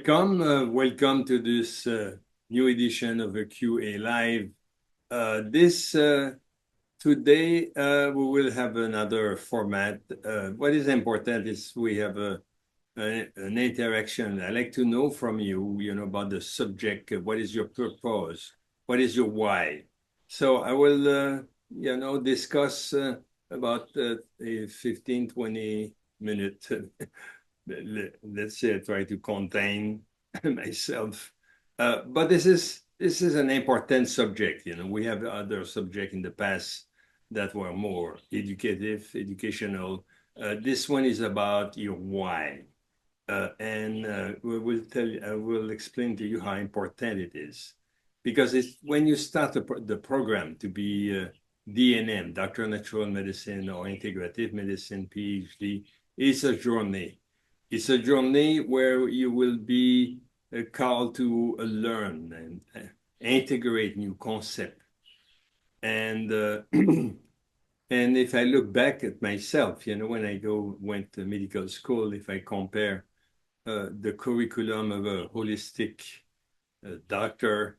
Welcome to this new edition of the QA Live. This Today we will have another format. What is important is we have an interaction. I like to know from you, about the subject. What is your purpose? What is your why? So I will, discuss about a 15, 20 minute let's say I try to contain myself. But this is an important subject. We have other subjects in the past that were more educational. This one is about your why, and I will explain to you how important it is, because it's when you start the program to be DNM, Doctor of Natural Medicine or Integrative Medicine PhD. It's a journey. It's a journey where you will be called to learn and integrate new concept. And and if I look back at myself, when I went to medical school, if I compare the curriculum of a holistic doctor,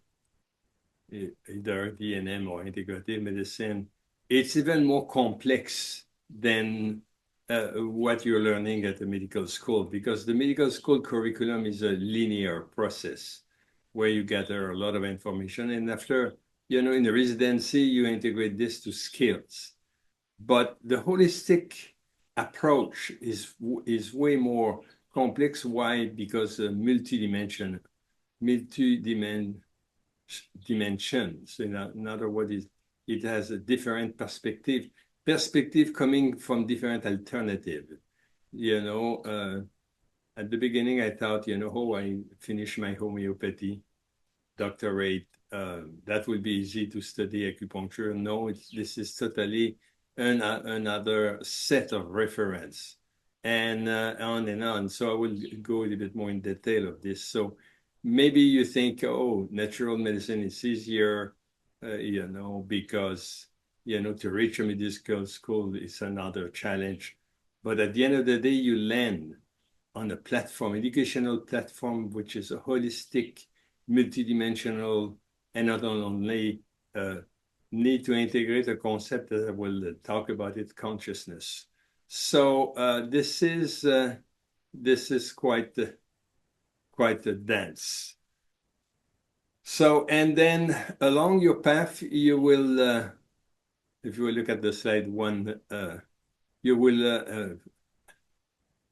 either DNM or integrative medicine, it's even more complex than what you're learning at the medical school, because the medical school curriculum is a linear process where you gather a lot of information. And after, in the residency, you integrate this to skills. But the holistic approach is way more complex. Why? Because dimensions. In other words, it has a different perspective coming from different alternatives. At the beginning, I thought, oh, I finished my homeopathy doctorate. That would be easy to study acupuncture. No, this is totally another set of reference, and on and on. So I will go a little bit more in detail of this. So maybe you think, oh, natural medicine is easier, because, to reach a medical school is another challenge. But at the end of the day, you land on a platform, educational platform, which is a holistic, multidimensional, and not only need to integrate a concept that I will talk about it, consciousness. So this is quite dense. So, and then along your path, you will, if you will look at the slide one, you will,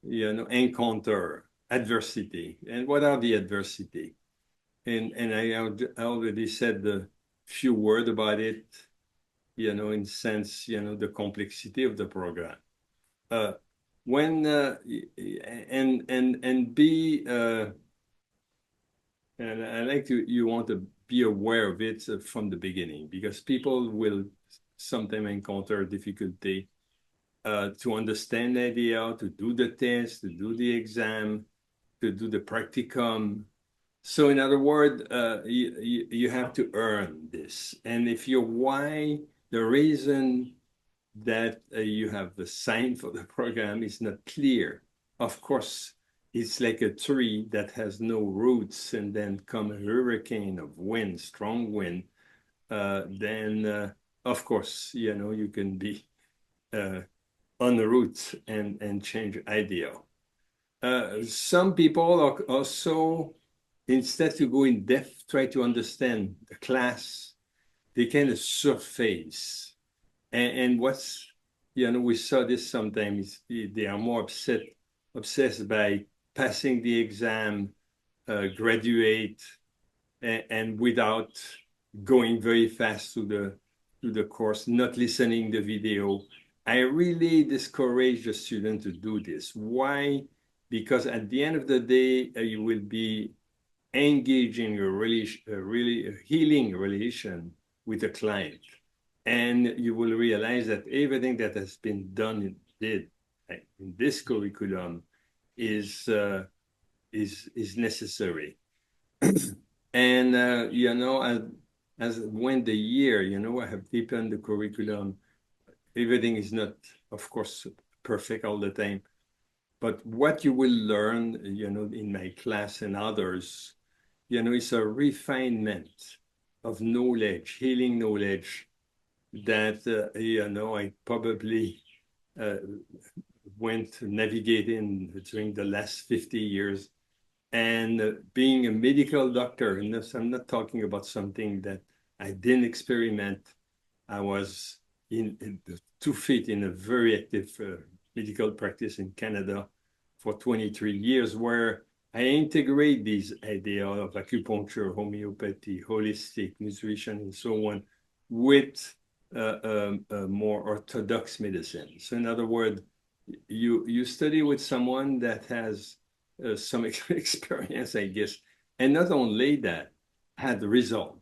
encounter adversity. And what are the adversity? And I already said a few words about it, in sense, the complexity of the program. When and be and I like you want to be aware of it from the beginning, because people will sometimes encounter difficulty to understand the idea, to do the test, to do the exam, to do the practicum. So in other words, you have to earn this. And if your why, the reason that you have the sign for the program is not clear, of course, it's like a tree that has no roots, and then come a hurricane of wind, strong wind, then of course, you can be on the roots and change idea. Some people are also, instead to go in depth, try to understand the class, they kind of surface. And what's, we saw this sometimes, they are more obsessed by passing the exam, graduate, and without going very fast to the course, not listening the video. I really discourage the student to do this. Why? Because at the end of the day, you will be engaging a healing relation with the client. And you will realize that everything that has been done in this curriculum is necessary. And as when the year, I have deepened the curriculum. Everything is not, of course, perfect all the time. But what you will learn, in my class and others, is a refinement of knowledge, healing knowledge that, I probably uh, went navigating during the last 50 years. And being a medical doctor, and this, I'm not talking about something that I didn't experiment. I was in 2 feet in a very active medical practice in Canada for 23 years, where I integrate these ideas of acupuncture, homeopathy, holistic nutrition, and so on with more orthodox medicine. So, in other words, you study with someone that has some experience, I guess, and not only that, had result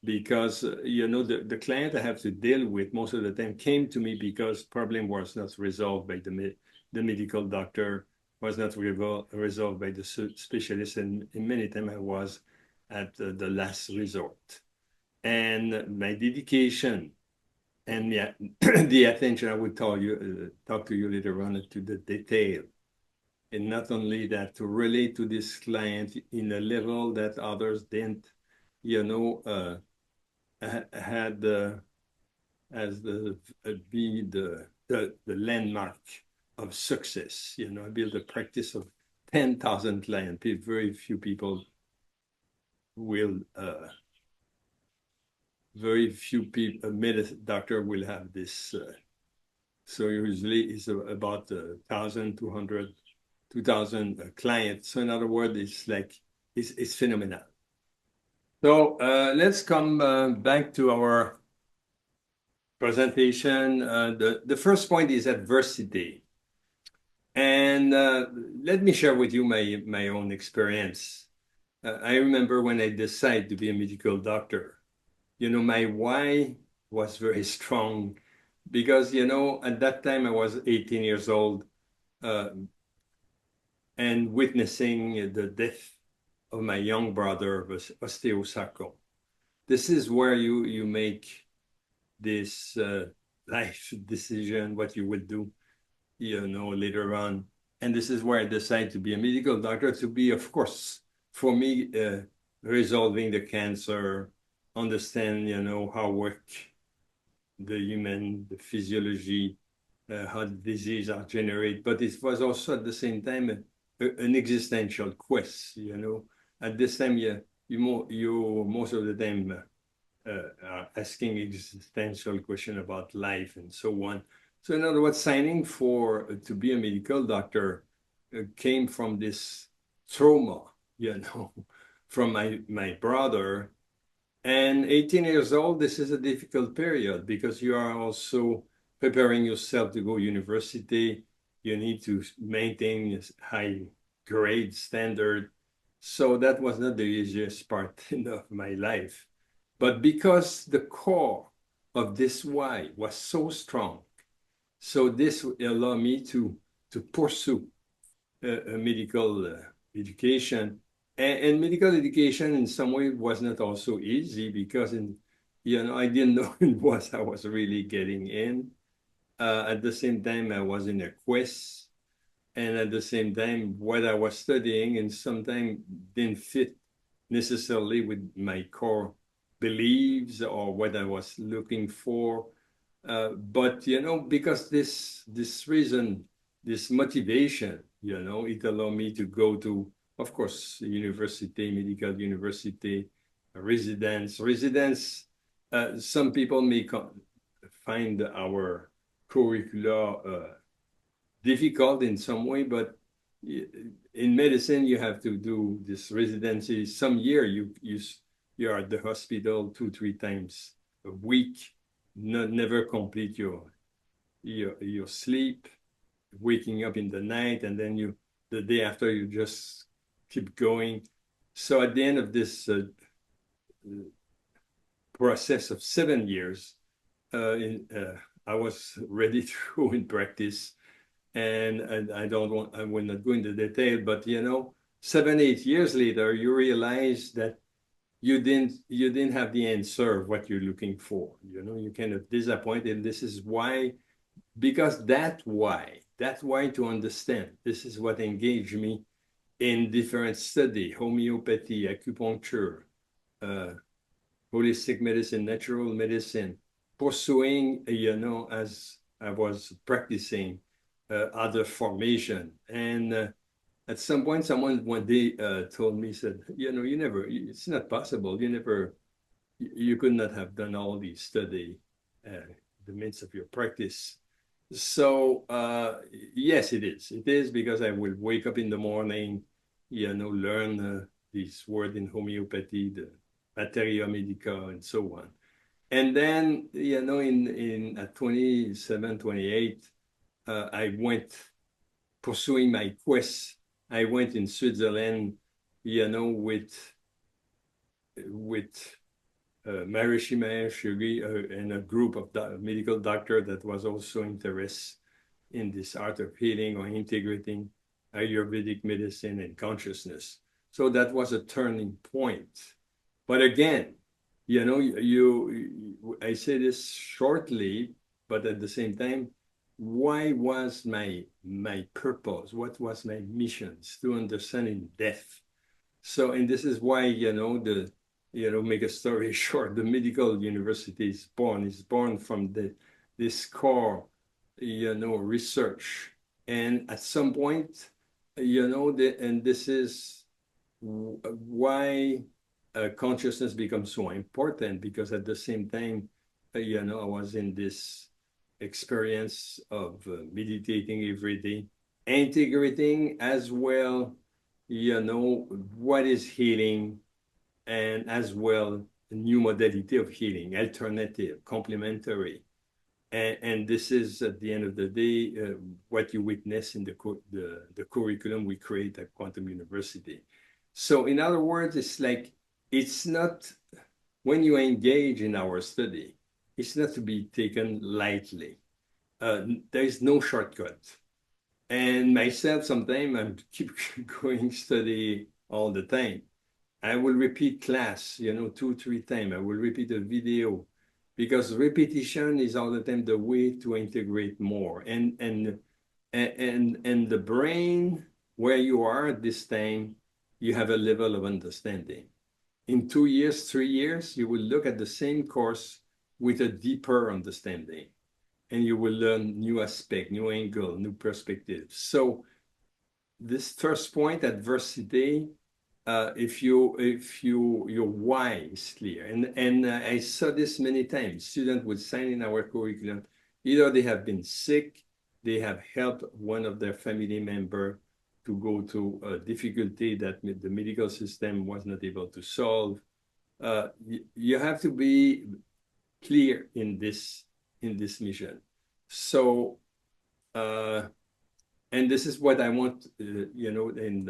because the client I have to deal with most of the time came to me because problem was not resolved by the medical doctor, was not resolved by the specialist, and many times I was at the last resort. And my dedication and the attention I would talk to you later on to the detail. And not only that, to relate to this client in a level that others didn't, you know, had as the be the landmark of success. I built a practice of 10,000 clients. Very few people will, very few people, a medical doctor will have this. So usually it's about 1,000, 200, 2,000 clients. So in other words, it's like, it's phenomenal. So let's come back to our presentation. The first point is adversity. And let me share with you my own experience. I remember when I decided to be a medical doctor, my why was very strong because, at that time I was 18 years old uh, and witnessing the death of my young brother with osteosarcoma. This is where you make this life decision, what you would do, later on. And this is where I decided to be a medical doctor, to be, of course, for me, resolving the cancer, understand, how work the physiology, how disease are generated. But it was also at the same time an existential quest, At this time, you most of the time are asking existential question about life and so on. So in other words, signing for to be a medical doctor came from this trauma, from my brother. And 18 years old, this is a difficult period because you are also preparing yourself to go university. You need to maintain a high grade standard. So that was not the easiest part of my life. But because the core of this why was so strong, so this allowed me to pursue a medical education. And medical education in some way was not also easy because I didn't know what I was really getting in. At the same time, I was in a quest, and at the same time, what I was studying and sometimes didn't fit necessarily with my core beliefs or what I was looking for. But because this reason, this motivation, it allowed me to go to, of course, university, medical university, residence. Residence, some people may find our curricula difficult in some way, but in medicine, you have to do this residency. Some year you are at the hospital 2, 3 times a week, never complete your sleep, waking up in the night, and then the day after you just keep going. So at the end of this process of 7 years, I was ready to go in practice. And I will not go into detail, but 7, 8 years later, you realize that you didn't have the answer of what you're looking for. You're kind of disappointed. This is why, because that That's why to understand. This is what engaged me in different study, homeopathy, acupuncture, uh, holistic medicine, natural medicine, pursuing, as I was practicing other formation. And at some point, someone one day told me, said, it's not possible. You could not have done all these study the midst of your practice. So yes, it is. It is because I will wake up in the morning, learn these words in homeopathy, the materia medica, and so on. And then, in at 27, 28, I went pursuing my quest. I went in Switzerland, with Maharishi Mahesh Yogi and a group of medical doctors that was also interested in this art of healing or integrating Ayurvedic medicine and consciousness. So that was a turning point. But again, I say this shortly, but at the same time, why was my purpose? What was my mission? To understand in depth. So, and this is why, make a story short, the medical university is born. It's born from this core, research. And at some point, and this is why consciousness becomes so important, because at the same time, I was in this experience of meditating every day, integrating as well, what is healing, and as well, a new modality of healing, alternative, complementary. And this is, at the end of the day, what you witness in the curriculum we create at Quantum University. So in other words, it's not, when you engage in our study, it's not to be taken lightly. There is no shortcut. And myself, sometimes I keep going study all the time. I will repeat class, 2, 3 times. I will repeat a video, because repetition is all the time the way to integrate more. And the brain, where you are at this time, you have a level of understanding. In 2 years, 3 years, you will look at the same course with a deeper understanding, and you will learn new aspect, new angle, new perspective. So this first point, adversity, if your why is clear, and I saw this many times. Students would sign in our curriculum. Either they have been sick, they have helped one of their family member to go to a difficulty that the medical system was not able to solve. You have to be clear in this mission. So, and this is what I want, in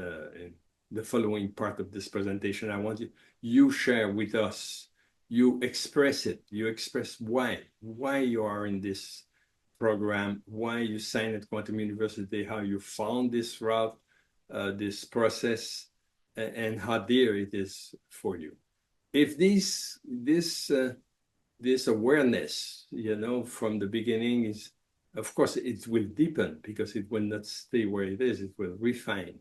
the following part of this presentation. I want you share with us, you express it, you express why you are in this program, why you signed at Quantum University, how you found this route, this process, and how dear it is for you. If this awareness, from the beginning is, of course, it will deepen, because it will not stay where it is, it will refine.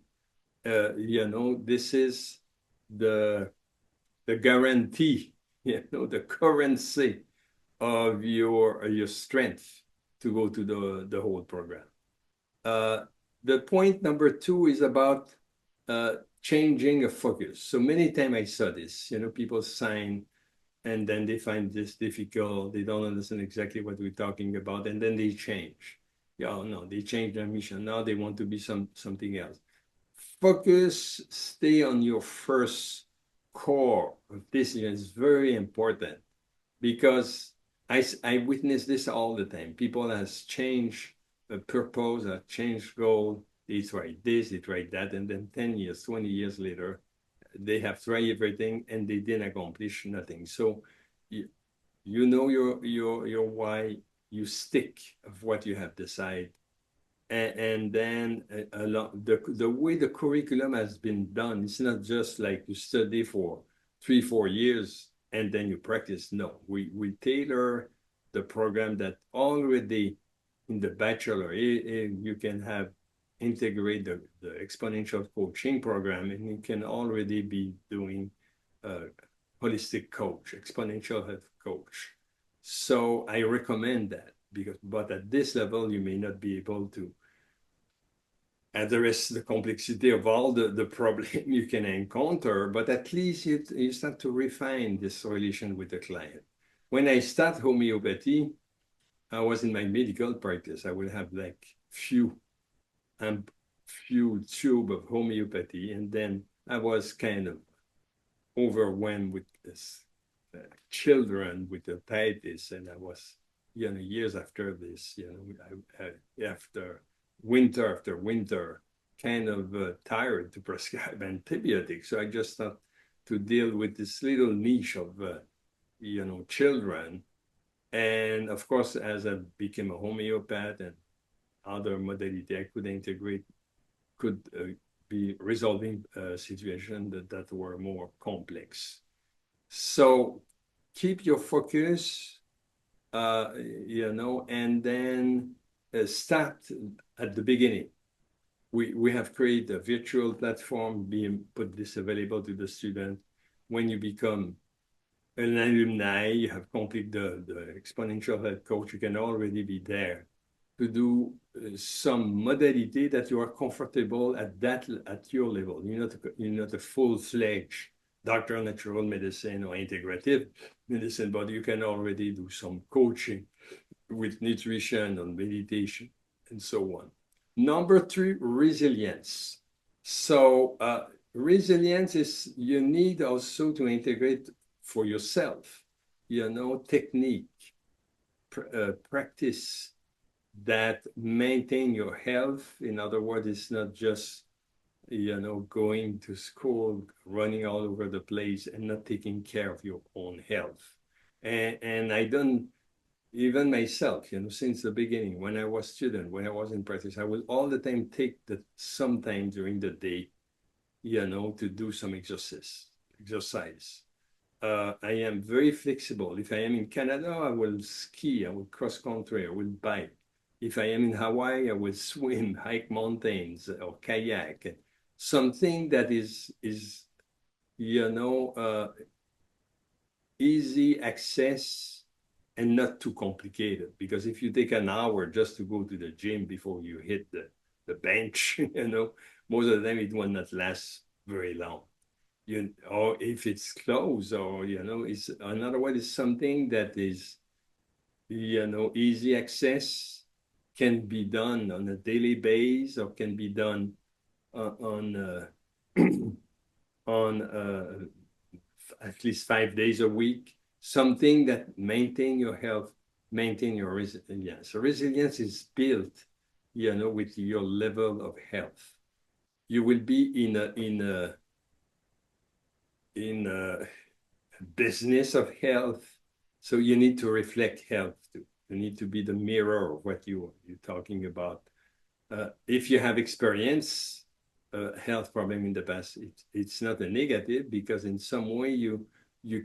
This is the guarantee, the currency of your strength to go to the whole program. The point number 2 is about changing a focus. So many times I saw this, people sign and then they find this difficult. They don't understand exactly what we're talking about, and then they change. No, they change their mission. Now they want to be something else. Focus, stay on your first core of decision is very important, because I witness this all the time. People has changed a purpose, have changed goal. They tried this, they tried that, and then 10 years, 20 years later, they have tried everything and they didn't accomplish nothing. So you know your why, you stick of what you have decided. And then the way the curriculum has been done, it's not just like you study for 3, 4 years and then you practice. No, we tailor the program that already in the bachelor, you can have integrate the exponential coaching program, and you can already be doing holistic coach, exponential health coach. So I recommend that because, but at this level, you may not be able to address the complexity of all the problem you can encounter, but at least you start to refine this relation with the client. When I start homeopathy, I was in my medical practice. I would have like few tube of homeopathy, and then I was kind of overwhelmed with this children with hepatitis, and I was, years after this, after winter, kind of tired to prescribe antibiotics. So I just thought to deal with this little niche of, children. And of course, as I became a homeopath and other modality I could integrate, could be resolving situations that were more complex. So keep your focus, and then start at the beginning. We have created a virtual platform, being put this available to the student. When you become an alumni, you have completed the exponential health coach, you can already be there to do some modality that you are comfortable at your level. You're not a full-fledged doctor of natural medicine or integrative medicine, but you can already do some coaching with nutrition and meditation and so on. Number 3, resilience. So resilience is you need also to integrate for yourself, technique, practice that maintain your health. In other words, it's not just, going to school, running all over the place and not taking care of your own health. And I don't, even myself, since the beginning, when I was student, when I was in practice, I will all the time take some time during the day, to do some exercise. I am very flexible. If I am in Canada, I will ski, I will cross country, I will bike. If I am in Hawaii, I will swim, hike mountains, or kayak. Something that is easy access and not too complicated. Because if you take an hour just to go to the gym before you hit the bench, most of the time it will not last very long. Or if it's close, or it's another one is something that is easy access, can be done on a daily basis, or can be done on at least 5 days a week. Something that maintain your health, maintain your resilience. So resilience is built, with your level of health. You will be in a business of health, so you need to reflect health too. You need to be the mirror of what you're talking about. If you have experienced health problem in the past, it's not a negative, because in some way you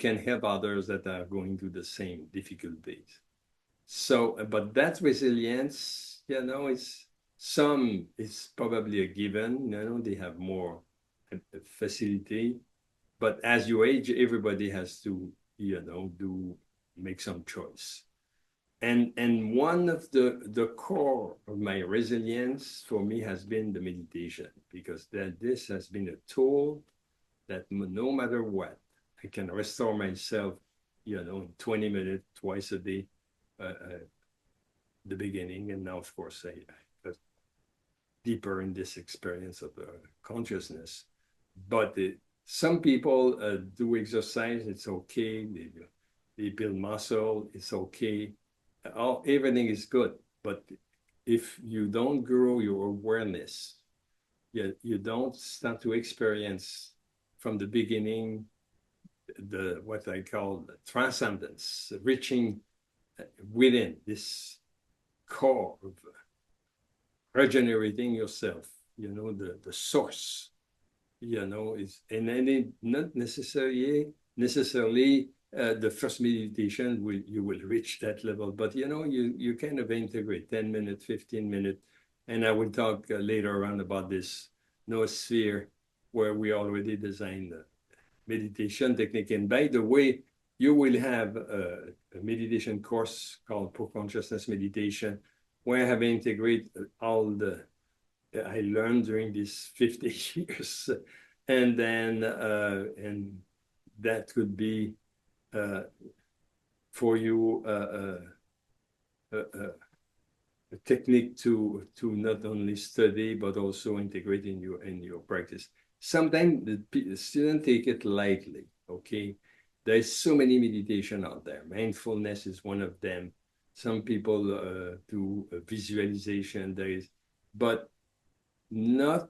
can help others that are going through the same difficulties. So, but that resilience, it's probably a given. They have more facility. But as you age, everybody has to, make some choice. And one of the core of my resilience for me has been the meditation, because this has been a tool that no matter what, I can restore myself, in 20 minutes, twice a day, the beginning. And now, of course, I got deeper in this experience of consciousness. But some people do exercise, it's okay. They build muscle, it's okay. Everything is good. But if you don't grow your awareness, you don't start to experience from the beginning what I call the transcendence, reaching within this core of regenerating yourself, the source, is, and then it not necessarily The first meditation, you will reach that level. But you kind of integrate 10 minutes, 15 minutes. And I will talk later on about this noosphere where we already designed the meditation technique. And by the way, you will have a meditation course called Pro Consciousness Meditation, where I have integrated all the I learned during these 50 years. And then, and that could be uh, for you a technique to not only study but also integrate in your practice. Sometimes the students take it lightly. Okay, there's so many meditation out there. Mindfulness is one of them. Some people do visualization. But not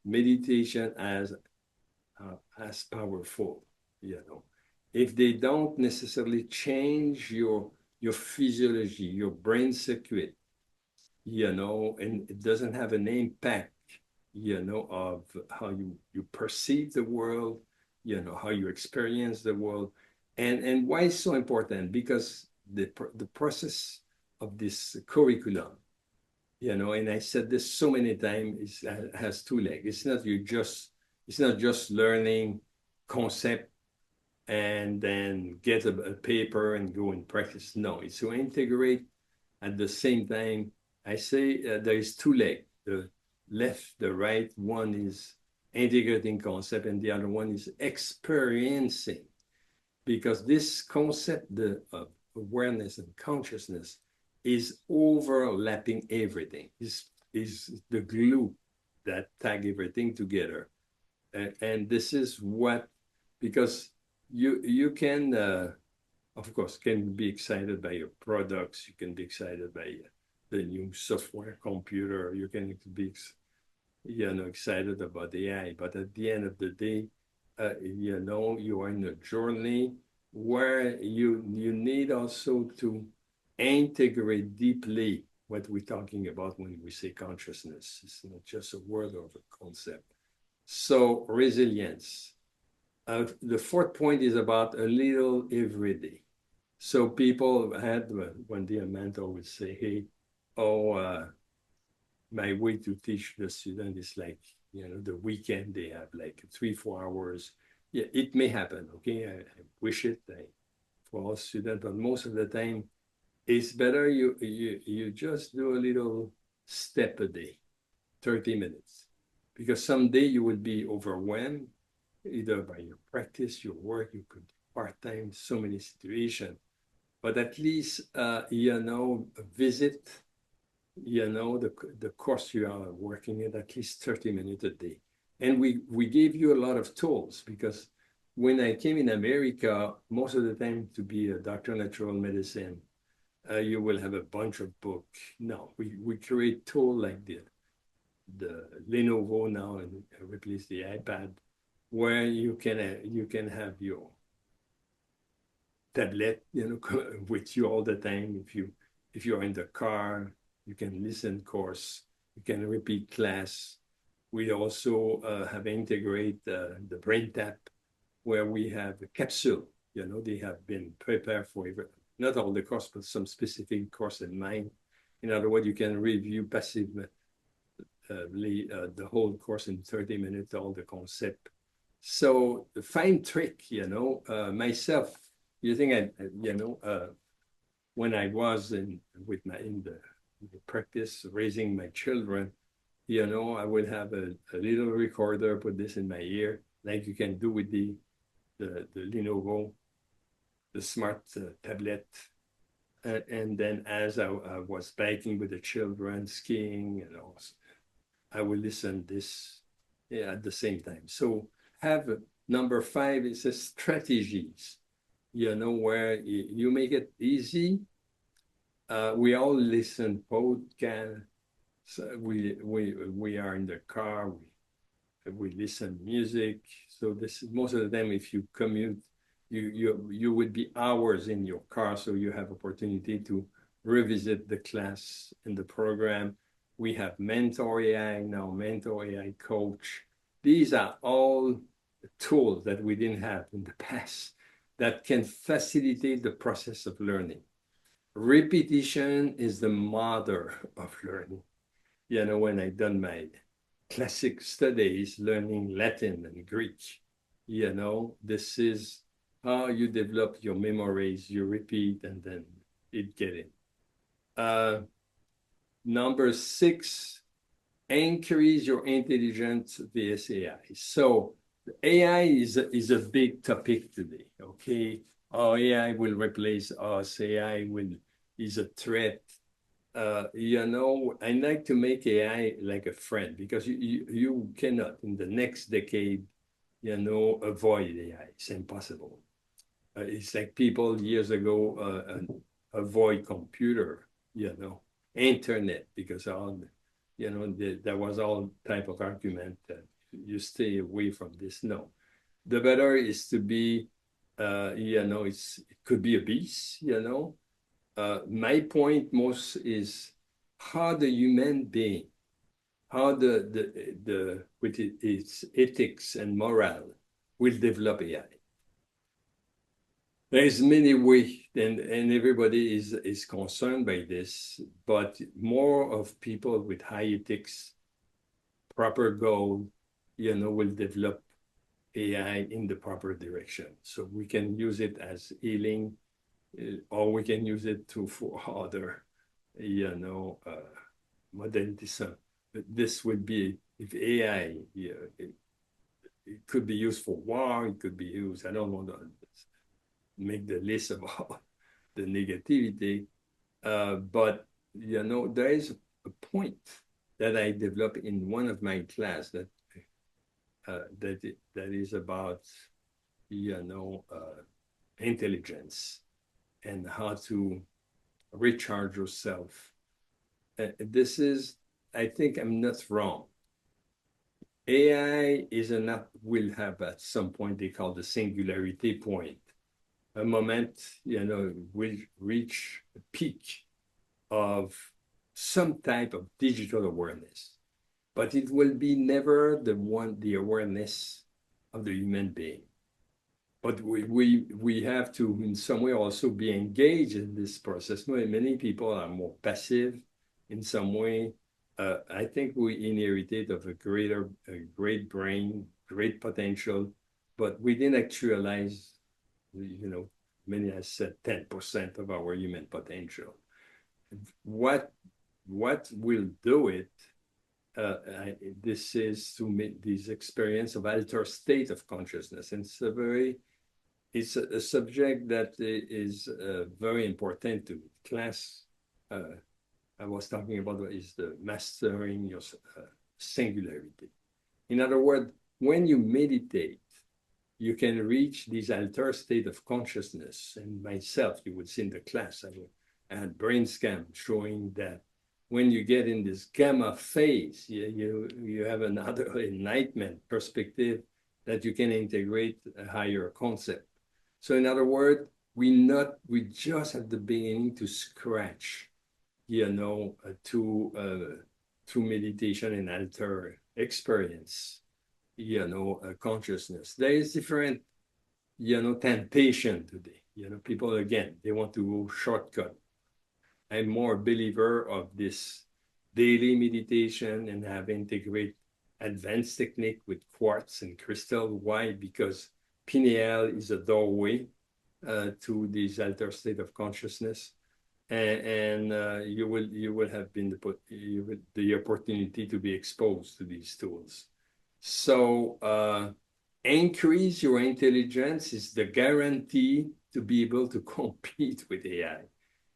meditation as powerful. If they don't necessarily change your physiology, your brain circuit, and it doesn't have an impact, of how you perceive the world, how you experience the world. And why it's so important? Because the process of this curriculum, and I said this so many times, has two legs. It's not just learning concept and then get a paper and go and practice. No, it's to integrate at the same time. I say there is two legs, the left, the right. One is integrating concept and the other one is experiencing. Because this concept of awareness and consciousness is overlapping everything, is the glue that tag everything together. And this is what, because you can, of course, can be excited by your products. You can be excited by the new software computer. You can be, excited about AI. But at the end of the day, you are in a journey where you need also to integrate deeply what we're talking about when we say consciousness. It's not just a word or a concept. So resilience. The fourth point is about a little every day. So people had, when the mentor would say, hey, my way to teach the student is like, the weekend they have like 3-4 hours. Yeah, it may happen, okay? I wish it for all students, but most of the time, it's better you just do a little step a day, 30 minutes. Because someday you will be overwhelmed, either by your practice, your work, you could part-time, so many situations. But at least, visit, the course you are working at least 30 minutes a day. And we gave you a lot of tools, because when I came in America, most of the time to be a doctor of natural medicine, you will have a bunch of books. No, we create tools like the Lenovo now and replace the iPad, where you can have your tablet, with you all the time. If you're in the car, you can listen course, you can repeat class. We also have integrate the brain tap, where we have a capsule. They have been prepared for not all the course, but some specific course in mind. In other words, you can review passively the whole course in 30 minutes, all the concept. So the fine trick, myself, when I was in the practice raising my children, I would have a little recorder, put this in my ear, like you can do with the Lenovo, the smart tablet. And then as I was biking with the children, skiing, I will listen this at the same time. So have number 5 is strategies, where you make it easy. We all listen podcast. So we are in the car. We listen music. So this most of the time, if you commute, you would be hours in your car. So you have opportunity to revisit the class in the program. We have Mentor AI now, Mentor AI Coach. These are all tools that we didn't have in the past. that can facilitate the process of learning. Repetition is the mother of learning. When I done my classic studies, learning Latin and Greek, this is how you develop your memories, you repeat, and then it get in. Number 6, increase your intelligence via AI. So AI is a big topic today, okay? Oh, AI will replace us. Is a threat. I like to make AI like a friend because you cannot in the next decade, avoid AI. It's impossible. It's like people years ago avoid computer, internet, because there was all type of argument that you stay away from this. No, the better is to be, it could be a beast, my point most is how the human being, how with its ethics and moral will develop AI. There's many ways, and everybody is concerned by this, but more of people with high ethics, proper goal, will develop AI in the proper direction. So we can use it as healing, or we can use it for other, modalities. But this would be, if AI, it could be used for war, it could be used, I don't want to make the list of all the negativity, but, there is a point that I developed in one of my class that is about, intelligence and how to recharge yourself. I think I'm not wrong. AI will have at some point they call the singularity point, a moment, will reach a peak of some type of digital awareness, but it will be never the awareness of the human being. But we have to, in some way, also be engaged in this process. Many people are more passive in some way. I think we inherited of a great brain, great potential, but we didn't actualize, many have said 10% of our human potential. What will do it? This is to make this experience of altered state of consciousness. And it's a subject that is very important to class. I was talking about is the mastering your singularity. In other words, when you meditate, you can reach this altered state of consciousness. And myself, you would see in the class, I had brain scan showing that when you get in this gamma phase, you have another enlightenment perspective that you can integrate a higher concept. So in other words, we just at the beginning to scratch, through meditation and alter experience, consciousness. There is different, temptation today. People, again, they want to go shortcut. I'm more a believer of this daily meditation and have integrate advanced technique with quartz and crystal. Why? Because pineal is a doorway to this altered state of consciousness, and you will have the opportunity to be exposed to these tools. So increase your intelligence is the guarantee to be able to compete with AI,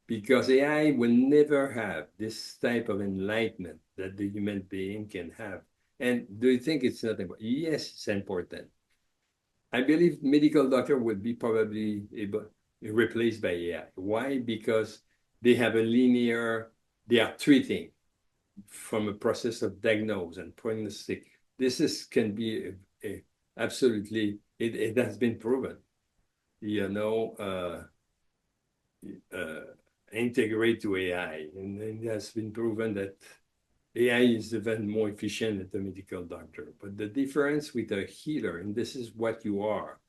because AI will never have this type of enlightenment that the human being can have. And do you think it's not important? Yes, it's important. I believe medical doctor will be probably replaced by AI. Why? Because they are treating from a process of diagnose and prognostic. Can be absolutely, it has been proven, integrate to AI. And it has been proven that AI is even more efficient than the medical doctor. But the difference with a healer, and this is what you are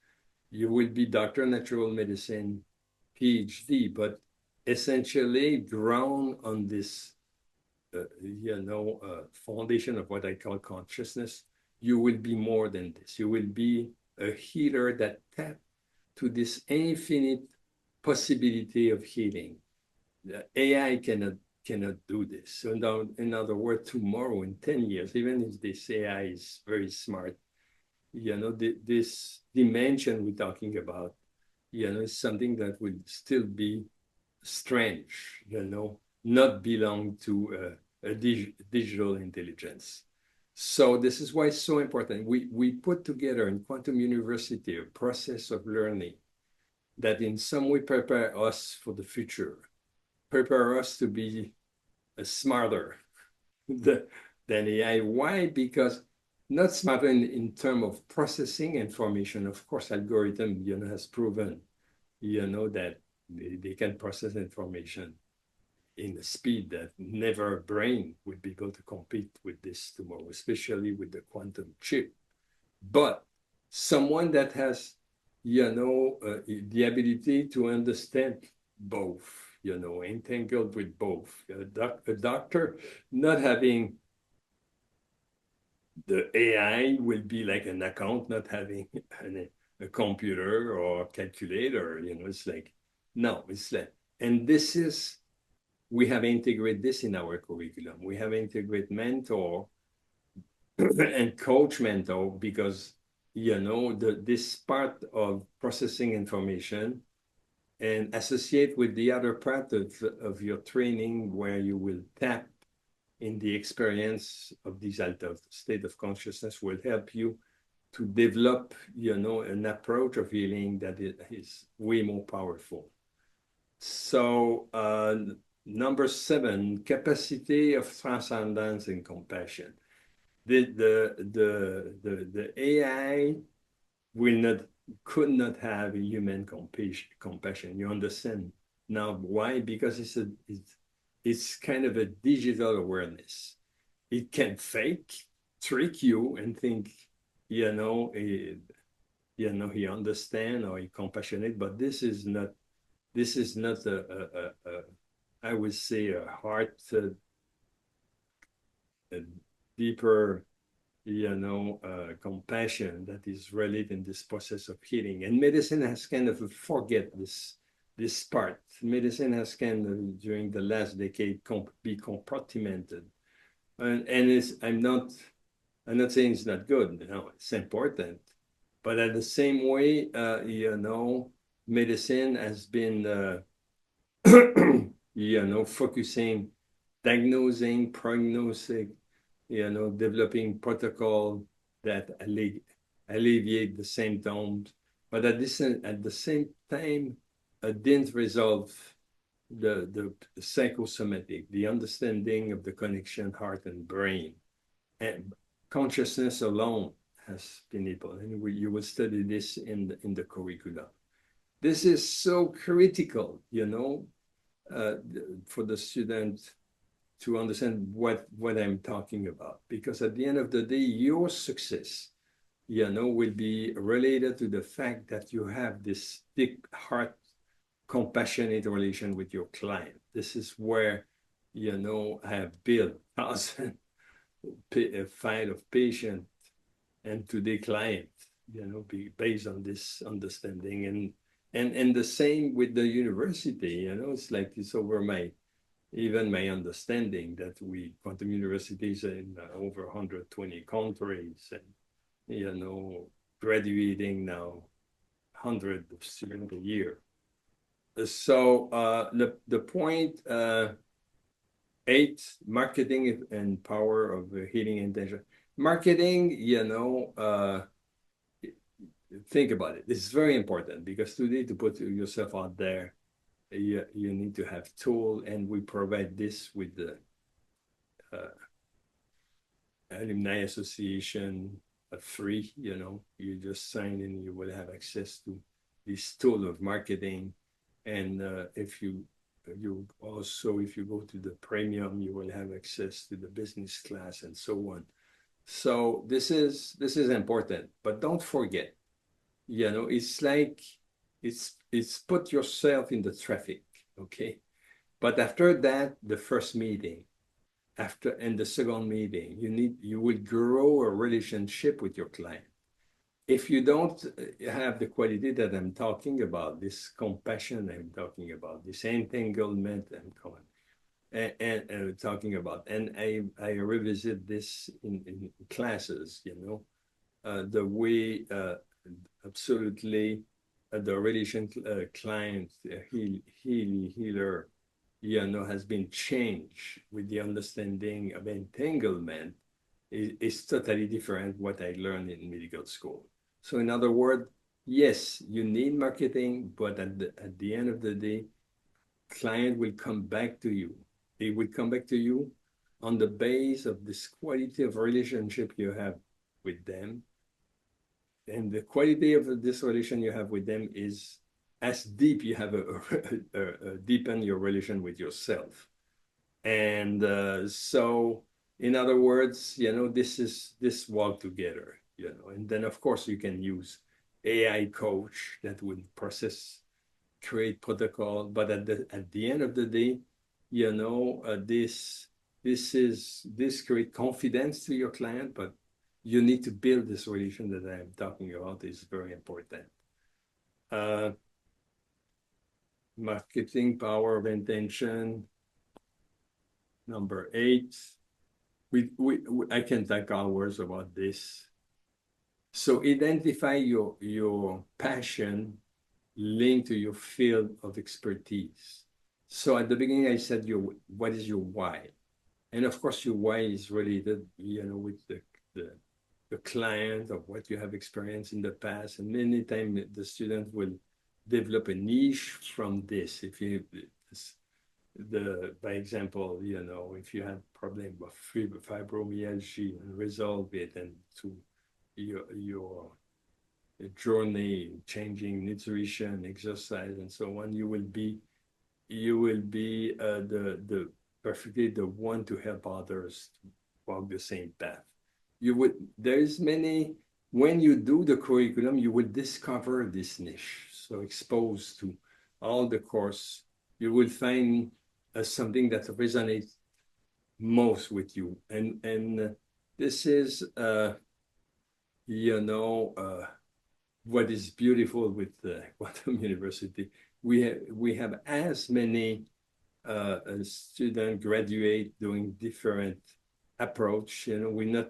you will be doctor of natural medicine, PhD, but essentially drawn on this, foundation of what I call consciousness. You will be more than this. You will be a healer that tap to this infinite possibility of healing. The AI cannot do this. So now, in other words, tomorrow, in 10 years, even if this AI is very smart, this dimension we're talking about, is something that will still be strange, not belong to a digital intelligence. So this is why it's so important. We put together in Quantum University a process of learning that in some way prepare us for the future, prepare us to be smarter than AI. Why? Because not smarter in terms of processing information. Of course, algorithm, has proven, that they can process information in a speed that never a brain would be able to compete with this tomorrow, especially with the quantum chip. But someone that has, the ability to understand both, entangled with both. A doctor not having the AI will be like an account, not having a computer or calculator, it's like, no, it's like, and this is, we have integrated this in our curriculum. We have integrated mentor and coach mentor because, this part of processing information and associate with the other part of your training where you will tap in the experience of this altered state of consciousness will help you to develop, an approach of healing that is way more powerful. So number 7, capacity of transcendence and compassion. The AI could not have a human compassion. You understand now why? Because it's kind of a digital awareness. It can trick you and think, he understand or he compassionate, but this is not I would say a heart, a deeper, compassion that is related in this process of healing. And medicine has kind of forget this part. Medicine has kind of, during the last decade, be compartmented. And I'm not saying it's not good. No, it's important. But at the same way, medicine has been, focusing, diagnosing, prognosing, developing protocol that alleviate the symptoms, but at the same time, didn't resolve the psychosomatic, the understanding of the connection heart and brain. And consciousness alone has been able, and you will study this in the curriculum. This is so critical, for the student to understand what I'm talking about. Because at the end of the day, your success, will be related to the fact that you have this big heart, compassionate relation with your client. This is where, I have built thousands file of patient and today client, based on this understanding. And the same with the university, it's like it's over even my understanding that Quantum Universities in over 120 countries and, graduating now 100 of students a year. So the point 8, marketing and power of healing intention. Marketing, think about it. This is very important because today to put yourself out there, you need to have tool, and we provide this with the Alumni Association free. You just sign in, you will have access to this tool of marketing. And if you go to the premium, you will have access to the business class and so on. So this is important, but don't forget, It's like it's put yourself in the traffic, okay? But after that, the first meeting, after and the second meeting, you will grow a relationship with your client. If you don't have the quality that I'm talking about, this compassion I'm talking about, this entanglement I'm calling, and talking about, and I revisit this in classes, the way absolutely the relation client healer has been changed with the understanding of entanglement is totally different what I learned in medical school. So in other words, yes, you need marketing, but at the end of the day, client will come back to you. They will come back to you on the base of this quality of relationship you have with them. And the quality of this relation you have with them is as deep you have deepen your relation with yourself. And so, in other words, this is this walk together, and then of course you can use AI coach that would process, create protocol, but at the end of the day, this create confidence to your client, but you need to build this relation that I'm talking about is very important. Uh, Marketing power of intention, number 8. I can talk hours about this. So identify your passion linked to your field of expertise. So at the beginning, I said what is your why? And of course, your why is related, with the, the client of what you have experienced in the past. And many times the student will develop a niche from this. If you by example, if you had problem of fibromyalgia and resolve it and to your journey, changing nutrition, exercise, and so on, you will be the perfectly the one to help others to walk the same path. There's many, when you do the curriculum, you will discover this niche. So exposed to all the course, you will find something that resonates most with you. And this is, what is beautiful with Quantum University. We have as many student graduate doing different approach. We're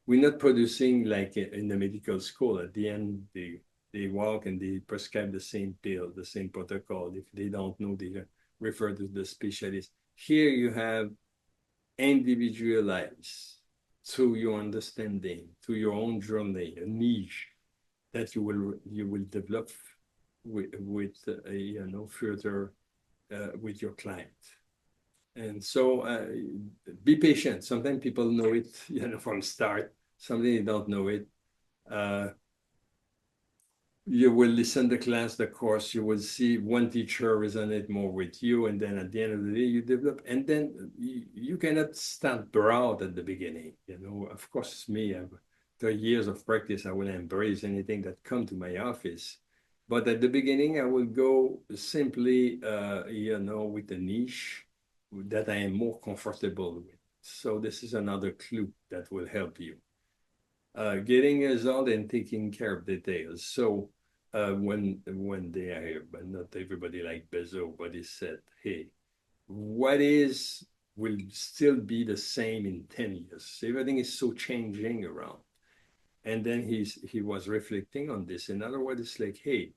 not producing like in the medical school. At the end, they walk and they prescribe the same pill, the same protocol. If they don't know, they refer to the specialist. Here you have individualized through your understanding, to your own journey, a niche that you will develop with further with your client. And so be patient. Sometimes people know it, from start. Sometimes they don't know it. Uh, you will listen to class, the course, you will see one teacher resonate more with you, and then at the end of the day, you develop, and then you cannot start broad at the beginning. Of course, me, I've 30 years of practice, I will embrace anything that come to my office. But at the beginning, I will go simply, with the niche that I am more comfortable with. So this is another clue that will help you. Getting result and taking care of details. So when they are here, but not everybody like Bezo, but he said, hey, what will still be the same in 10 years? Everything is so changing around. And then he was reflecting on this. In other words, it's like, hey,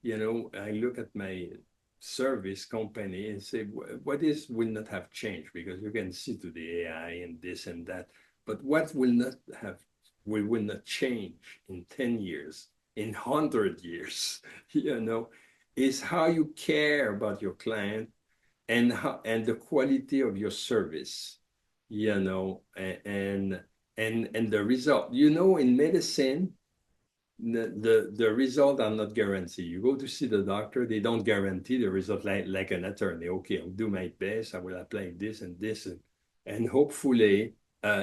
I look at my service company and say, what will not have changed? Because you can see to the AI and this and that. But what will not change in 10 years, in 100 years, is how you care about your client and the quality of your service, and the result. In medicine, the result are not guaranteed. You go to see the doctor, they don't guarantee the result like an attorney. Okay, I'll do my best, I will apply this and this, and hopefully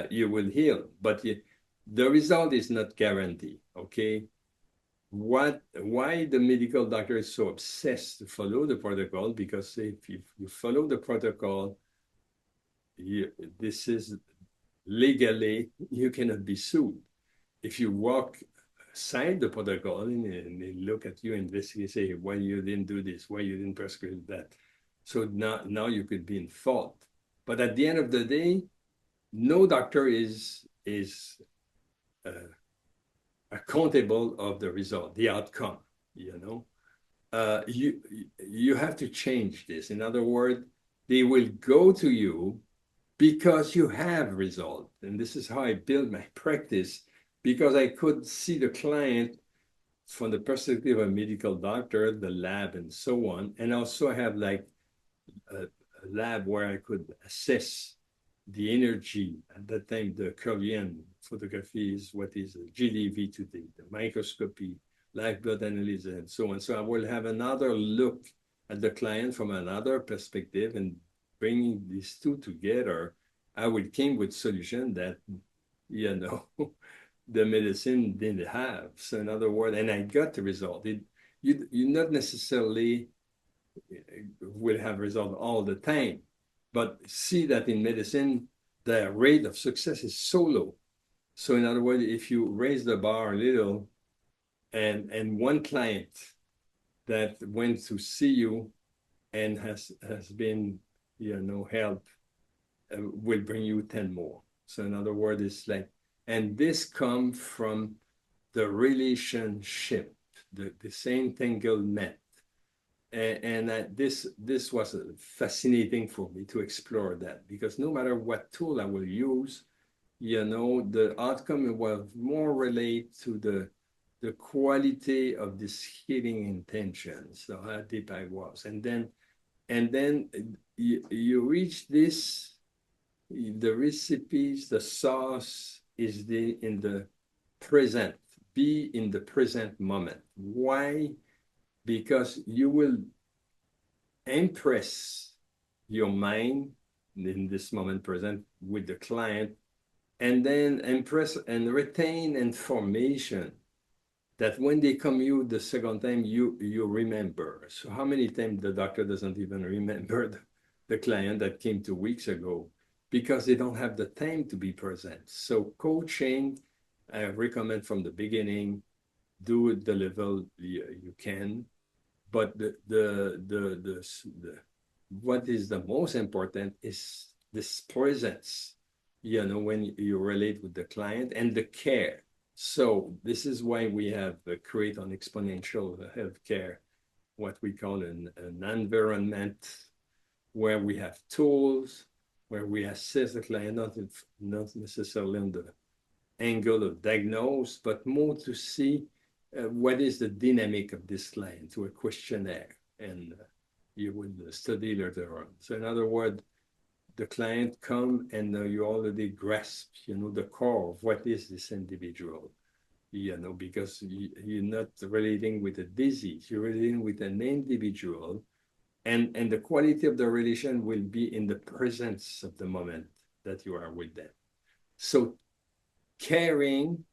you will heal. But the result is not guaranteed, okay? why the medical doctor is so obsessed to follow the protocol, because if you follow the protocol, you, this is legally, you cannot be sued. If you walk aside the protocol and they look at you and basically say, why you didn't do this, why you didn't prescribe that. So now you could be in fault. But at the end of the day, no doctor is uh, accountable of the result, the outcome, you know. You have to change this. In other words, they will go to you because you have result. And this is how I build my practice, because I could see the client from the perspective of a medical doctor, the lab and so on. And also I have like a lab where I could assess the energy. At that time, the Korean photography is what is GDV today, the microscopy, live blood analysis, and so on. So I will have another look at the client from another perspective, and bringing these two together, I will came with solution that, you know, the medicine didn't have. So in other words, and I got the result. You not necessarily will have result all the time, but see that in medicine, the rate of success is so low. So in other words, if you raise the bar a little, and one client that went to see you and has been, you know, helped, will bring you 10 more. So in other words, it's like, and this comes from the relationship, the same entanglement. And this was fascinating for me to explore that, because no matter what tool I will use, you know, the outcome was more related to the quality of this healing intention. So how deep I was, and then you reach this. The recipes, the sauce is in the present. Be in the present moment. Why? Because you will impress your mind in this moment present with the client, and then impress and retain information that when they come you the second time, you remember. So how many times the doctor doesn't even remember the client that came 2 weeks ago, because they don't have the time to be present. So coaching, I recommend from the beginning, do it the level you can. But what is the most important is this presence, you know, when you relate with the client, and the care. So this is why we have create on exponential healthcare, what we call an environment where we have tools, where we assess the client, not necessarily on the angle of diagnose, but more to see what is the dynamic of this client through a questionnaire, and you will study later on. So in other words, the client come and you already grasp, you know, the core of what is this individual, you know, because you're not relating with a disease, you're relating with an individual, and the quality of the relation will be in the presence of the moment that you are with them. So caring,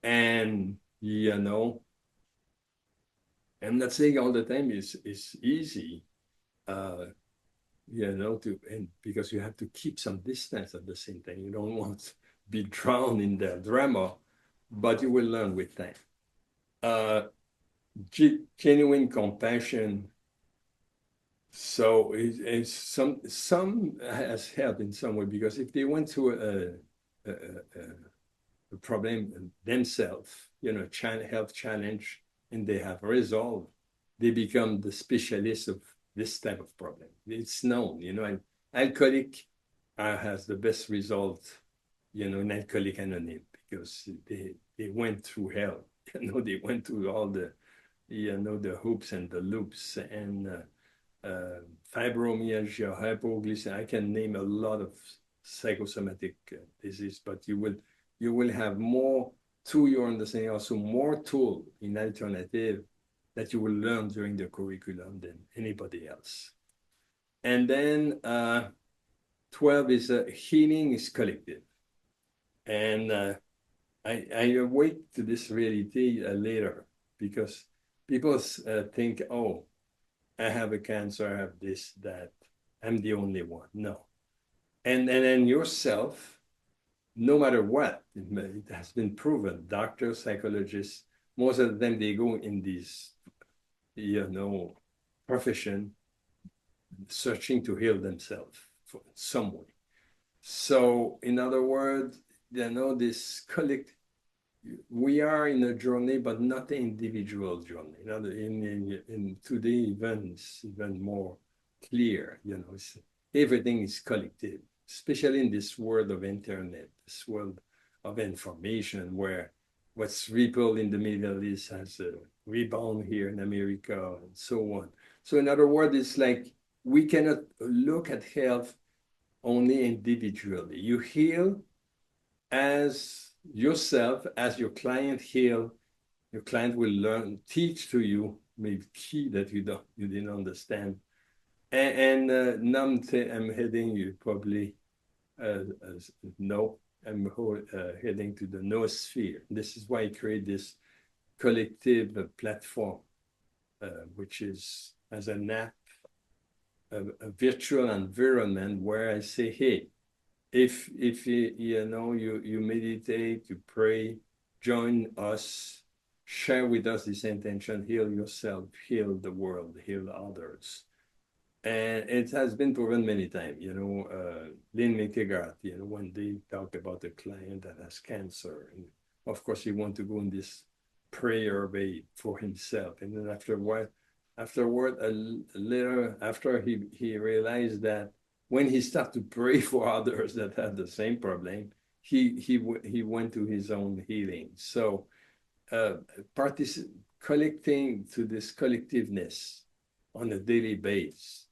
and, you know, I'm not saying all the time is easy, uh, you know, and because you have to keep some distance at the same time. You don't want to be drowned in the drama, but you will learn with time. Uh, Genuine compassion. So it's some has helped in some way, because if they went through a problem themselves, you know, health challenge, and they have resolved, they become the specialist of this type of problem. It's known, you know, and alcoholic has the best result, you know, in Alcoholic Anonymous, because they went through hell, you know, they went through all the, you know, the hoops and the loops, and fibromyalgia, hypoglycemia. I can name a lot of psychosomatic disease, but you will have more, through your understanding, also more tool in alternative that you will learn during the curriculum than anybody else. And then 12 is healing is collective. And I awake to this reality later because people think, oh, I have a cancer, I have this, that. I'm the only one. No. And then yourself, no matter what, it has been proven, doctors, psychologists, most of the time they go in these, profession searching to heal themselves for some way. So, in other words, this collect we are in a journey, but not an individual journey. In today, even it's even more clear. Everything is collective, especially in this world of internet, this world of information, where what's rippled in the Middle East has a rebound here in America, and so on. So, in other words, it's like we cannot look at health only individually. You heal as yourself, as your client heal, your client will learn, teach to you maybe key that you didn't understand. Now I'm heading, you probably know, I'm heading to the noosphere. This is why I create this collective platform, which is as an app, a virtual environment where I say, hey, if you meditate, you pray, join us, share with us this intention, heal yourself, heal the world, heal others. And it has been proven many times, Lynn McTaggart, when they talk about a client that has cancer, and of course he want to go in this prayer way for himself. And then afterward, later after he realized that when he started to pray for others that had the same problem, he went to his own healing. So uh, collecting to this collectiveness on a daily basis.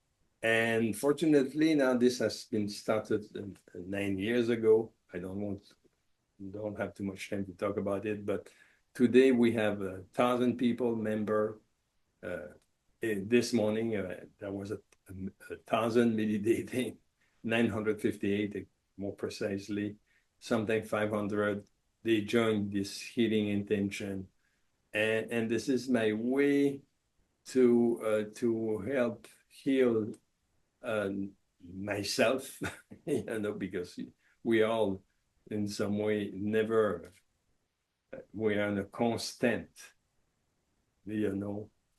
And fortunately, now this has been started 9 years ago. I don't have too much time to talk about it, but today we have 1,000 people member. This morning, there was a 1,000 meditating, 958 more precisely, something 500. They joined this healing intention, and this is my way to help heal uh, myself, because we all, in some way, never we are in a constant,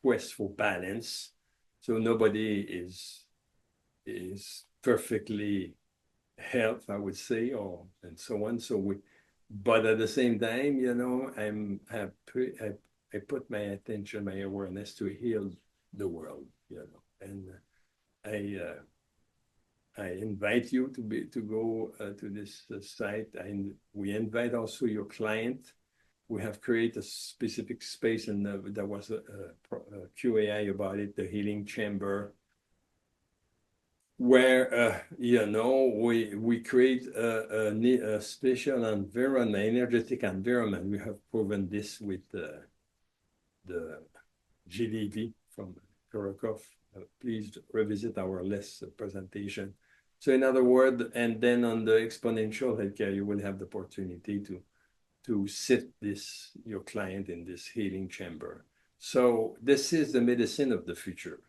quest for balance. So nobody is perfectly health, I would say, or and so on. But at the same time, I put my attention, my awareness to heal the world, and I I invite you to go to this site, and we invite also your client. We have created a specific space, and there was a QAI about it, the healing chamber, where we create a special environment, energetic environment. We have proven this with the GDV from Kurakov. Please revisit our last presentation. So in other words, and then on the exponential healthcare, you will have the opportunity to sit your client in this healing chamber. So this is the medicine of the future.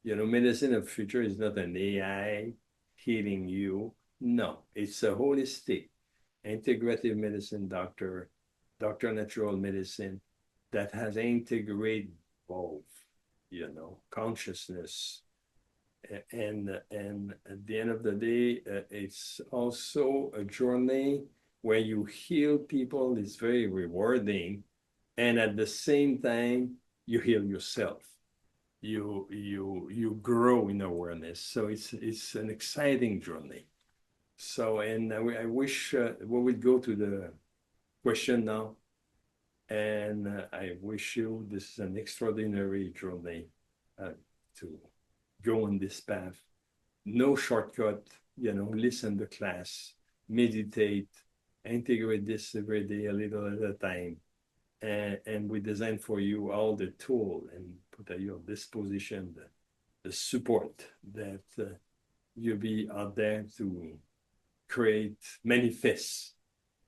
Medicine of the future is not an AI healing you. No, it's a holistic, integrative medicine doctor natural medicine that has integrated both, consciousness. And at the end of the day, it's also a journey where you heal people. It's very rewarding, and at the same time, you heal yourself. You grow in awareness. So it's an exciting journey. So, and I wish we would go to the question now. And I wish you this is an extraordinary journey to go on this path. No shortcut, listen to class, meditate, integrate this every day a little at a time. And we design for you all the tool and put at your disposition the support that you'll be out there to create, manifest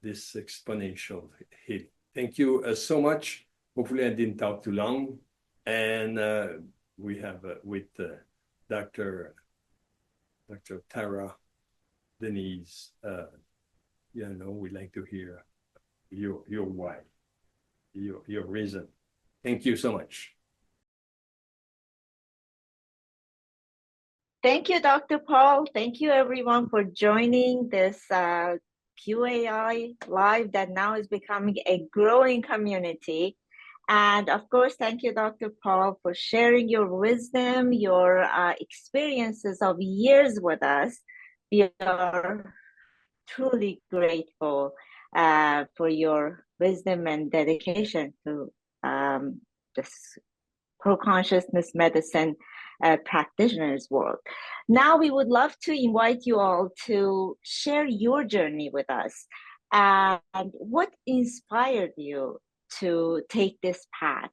this exponential hit. Thank you so much. Hopefully, I didn't talk too long. And we have with Dr. Tara Denise, we'd like to hear your why, your reason. Thank you so much. Thank you, Dr. Paul. Thank you, everyone, for joining this QAI Live that now is becoming a growing community. And of course, thank you, Dr. Paul, for sharing your wisdom, your experiences of years with us. We are truly grateful for your wisdom and dedication to this pro-consciousness medicine practitioners' work. Now, we would love to invite you all to share your journey with us and what inspired you to take this path,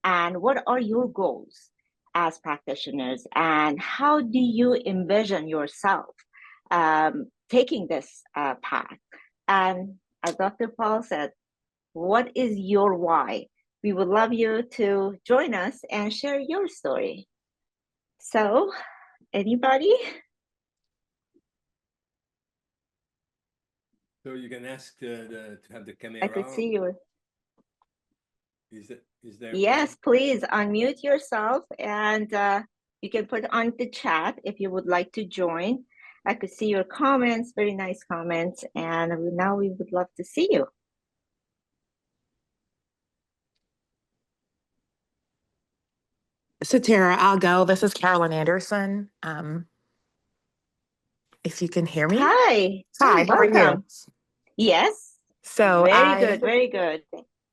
and what are your goals as practitioners, and how do you envision yourself taking this path? And as Dr. Paul said, what is your why? We would love you to join us and share your story. So, anybody? So you can ask to have the camera. I could see you. Is there? Yes, please unmute yourself, and you can put on the chat if you would like to join. I could see your comments, very nice comments, and now we would love to see you. So Tara, I'll go. This is Carolyn Anderson. If you can hear me. Hi. Hi, how are you? Welcome. Yes. So very good.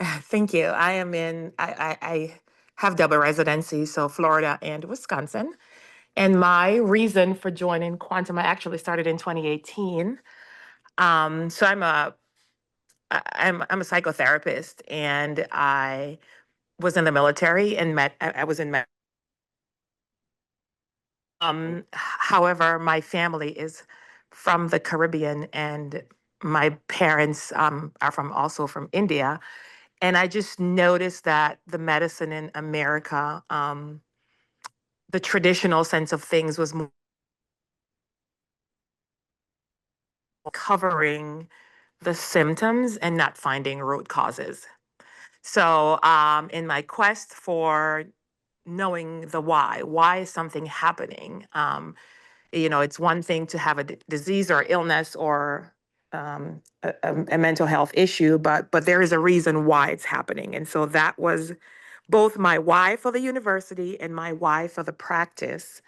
Thank you. I have double residency, so Florida and Wisconsin. And my reason for joining Quantum, I actually started in 2018. So I'm a psychotherapist, and I was in the military and I was in however, my family is from the Caribbean, and my parents are also from India. And I just noticed that the medicine in America, the traditional sense of things was more covering the symptoms and not finding root causes. So in my quest for knowing the why is something happening? It's one thing to have a disease or illness or a mental health issue, but there is a reason why it's happening. And so that was both my why for the university and my why for the practice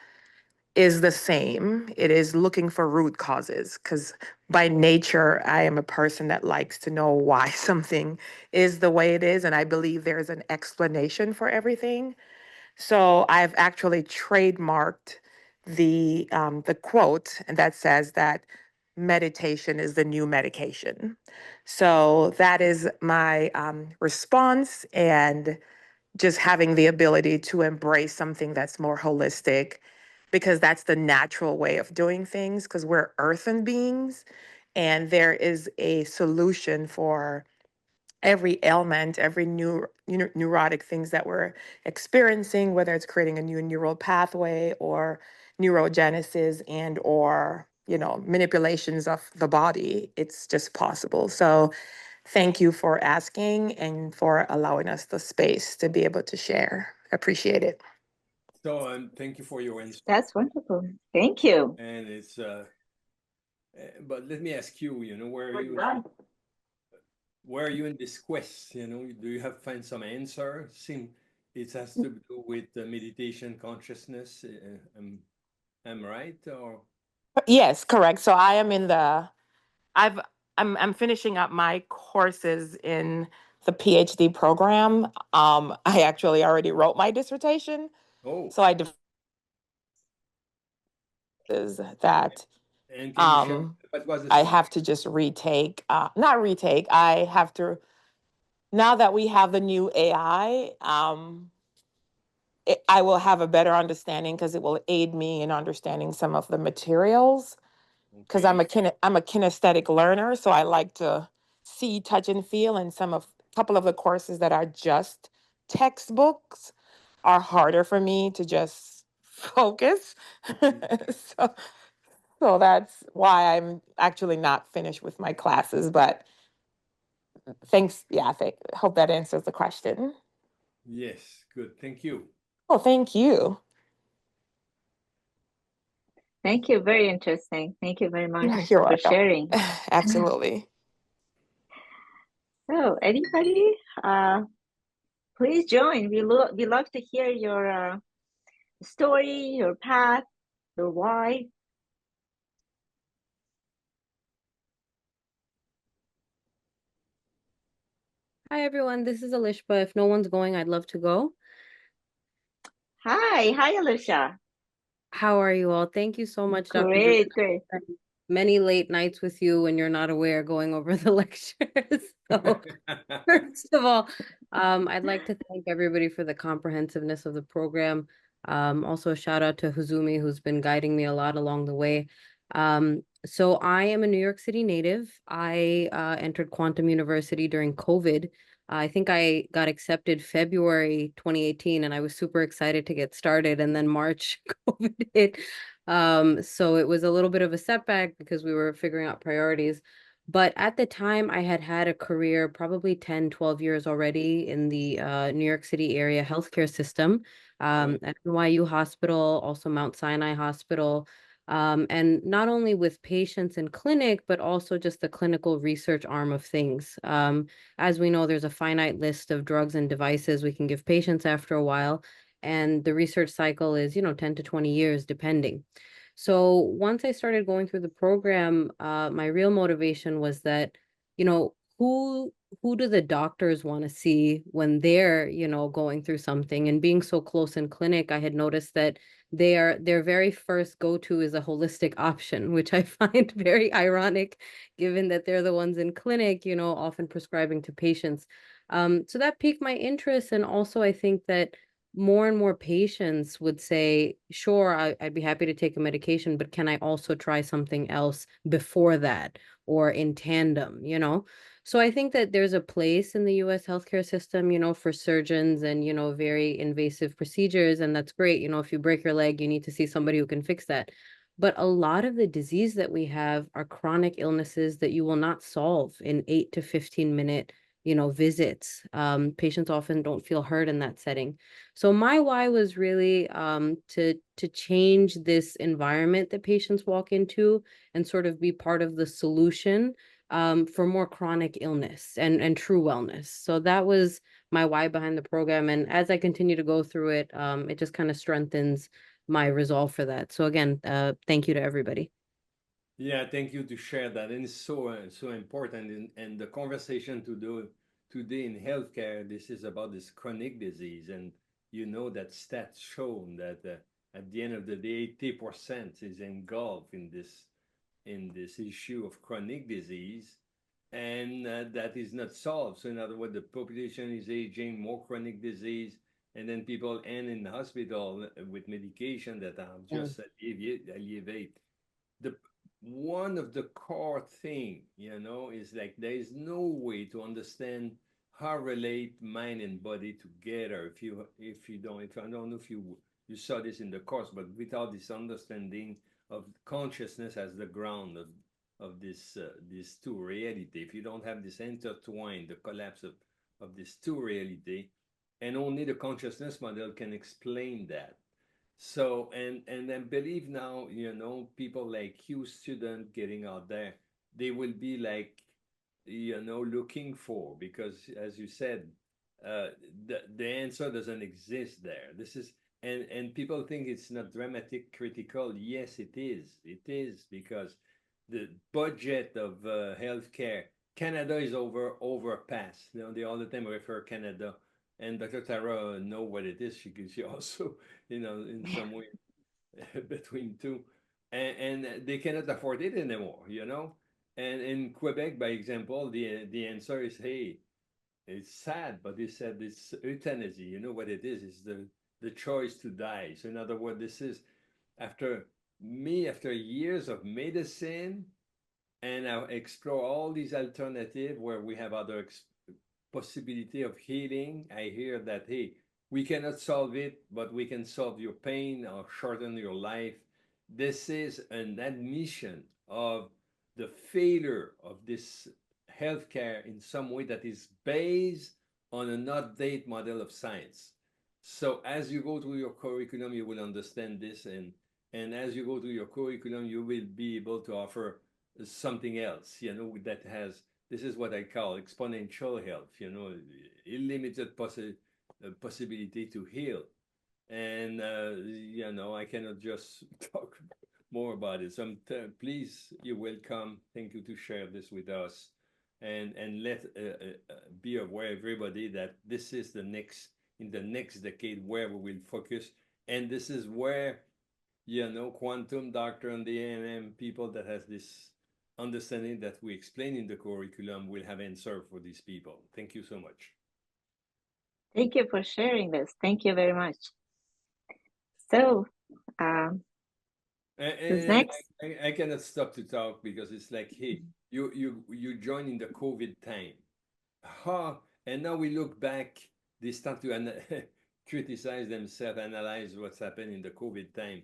is the same. It is looking for root causes, because by nature, I am a person that likes to know why something is the way it is. And I believe there's an explanation for everything. So I've actually trademarked the quote, and that says that meditation is the new medication. So that is my response, and just having the ability to embrace something that's more holistic, because that's the natural way of doing things, because we're earthen beings, and there is a solution for every ailment, every neurotic things that we're experiencing, whether it's creating a new neural pathway or neurogenesis and or manipulations of the body. It's just possible. So thank you for asking and for allowing us the space to be able to share. Appreciate it. So thank you for your answer. That's wonderful. Thank you. And it's but let me ask you, where are you in this quest? Do you have find some answer? It has to do with meditation, consciousness. I'm right, or? Yes, correct. So I am in the I'm finishing up my courses in the PhD program. I actually already wrote my dissertation. Oh. So is that And can you share what was the I have to just not retake. I have to, now that we have the new AI, I will have a better understanding, because it will aid me in understanding some of the materials. Because I'm a kinesthetic learner, so I like to see, touch, and feel, and couple of the courses that are just textbooks are harder for me to just focus. so, so that's why I'm actually not finished with my classes. But thanks. Yeah, hope that answers the question. Yes, good. Thank you. Oh, thank you. Thank you. Very interesting. Thank you very much You're for welcome. sharing. Absolutely. So, anybody, please join. We love to hear your story, your path, your why. Hi, everyone. This is Alishba. If no one's going, I'd love to go. Hi, Alicia. How are you all? Thank you so much, Dr. Drouin. Great, great. Many late nights with you when you're not aware going over the lectures. So first of all, I'd like to thank everybody for the comprehensiveness of the program. Also a shout out to Huzumi, who's been guiding me a lot along the way. So I am a New York City native. I entered Quantum University during COVID. I think I got accepted February 2018, and I was super excited to get started. And then March, COVID hit. So it was a little bit of a setback because we were figuring out priorities. But at the time, I had had a career, probably 10, 12 years already in the New York City area healthcare system, Right. at NYU Hospital, also Mount Sinai Hospital, and not only with patients in clinic, but also just the clinical research arm of things. As we know, there's a finite list of drugs and devices we can give patients after a while, and the research cycle is, 10 to 20 years, depending. So once I started going through the program, my real motivation was that, you know, who do the doctors want to see when they're, going through something? And being so close in clinic, I had noticed that their very first go-to is a holistic option, which I find very ironic, given that they're the ones in clinic, often prescribing to patients. So that piqued my interest. And also I think that more and more patients would say, sure, I'd be happy to take a medication, but can I also try something else before that or in tandem? So I think that there's a place in the US healthcare system, for surgeons and, very invasive procedures. And that's great. If you break your leg, you need to see somebody who can fix that. But a lot of the disease that we have are chronic illnesses that you will not solve in 8 to 15 minute visits. Patients often don't feel heard in that setting. So my why was really to change this environment that patients walk into and sort of be part of the solution for more chronic illness and true wellness. So that was my why behind the program. And as I continue to go through it, it just kind of strengthens my resolve for that. So again, thank you to everybody. Yeah, thank you to share that. And it's so important. And the conversation to do today in healthcare, this is about this chronic disease. And you know that stats shown that at the end of the day, 80% is engulfed in this issue of chronic disease, and that is not solved. So in other words, the population is aging, more chronic disease, and then people end in the hospital with medication that are just alleviate the one of the core thing, is like there is no way to understand how relate mind and body together if I don't know if you saw this in the course, but without this understanding of consciousness as the ground of these two reality, if you don't have this intertwined, the collapse of these two reality, and only the consciousness model can explain that. So and then believe now, people like you, student getting out there, they will be like, looking for, because as you said, the answer doesn't exist there. This is and people think it's not dramatic critical. Yes, it is. It is because the budget of healthcare, Canada is overpassed. They all the time refer Canada, and Dr. Tara know what it is. She also in some way between two, and they cannot afford it anymore. And in Quebec, by example, the answer is, hey, it's sad, but they said it's euthanasia. You know what it is? It's the choice to die. So in other words, this is after years of medicine and explore all these alternatives where we have other possibility of healing. I hear that, hey, we cannot solve it, but we can solve your pain or shorten your life. This is an admission of the failure of this healthcare in some way that is based on an update model of science. So as you go through your curriculum, you will understand this, and as you go through your curriculum, you will be able to offer something else, that has, this is what I call exponential health, unlimited possibility to heal. And, I cannot just talk more about it. So please, you're welcome. Thank you to share this with us. And let be aware, everybody, that this is in the next decade where we will focus. And this is where, quantum doctor and the A&M people that has this understanding that we explain in the curriculum will have answer for these people. Thank you so much. Thank you for sharing this. Thank you very much. So, who's next? I cannot stop to talk because it's like, hey, you join in the COVID time. And now we look back, they start to criticize themselves, analyze what's happened in the COVID time.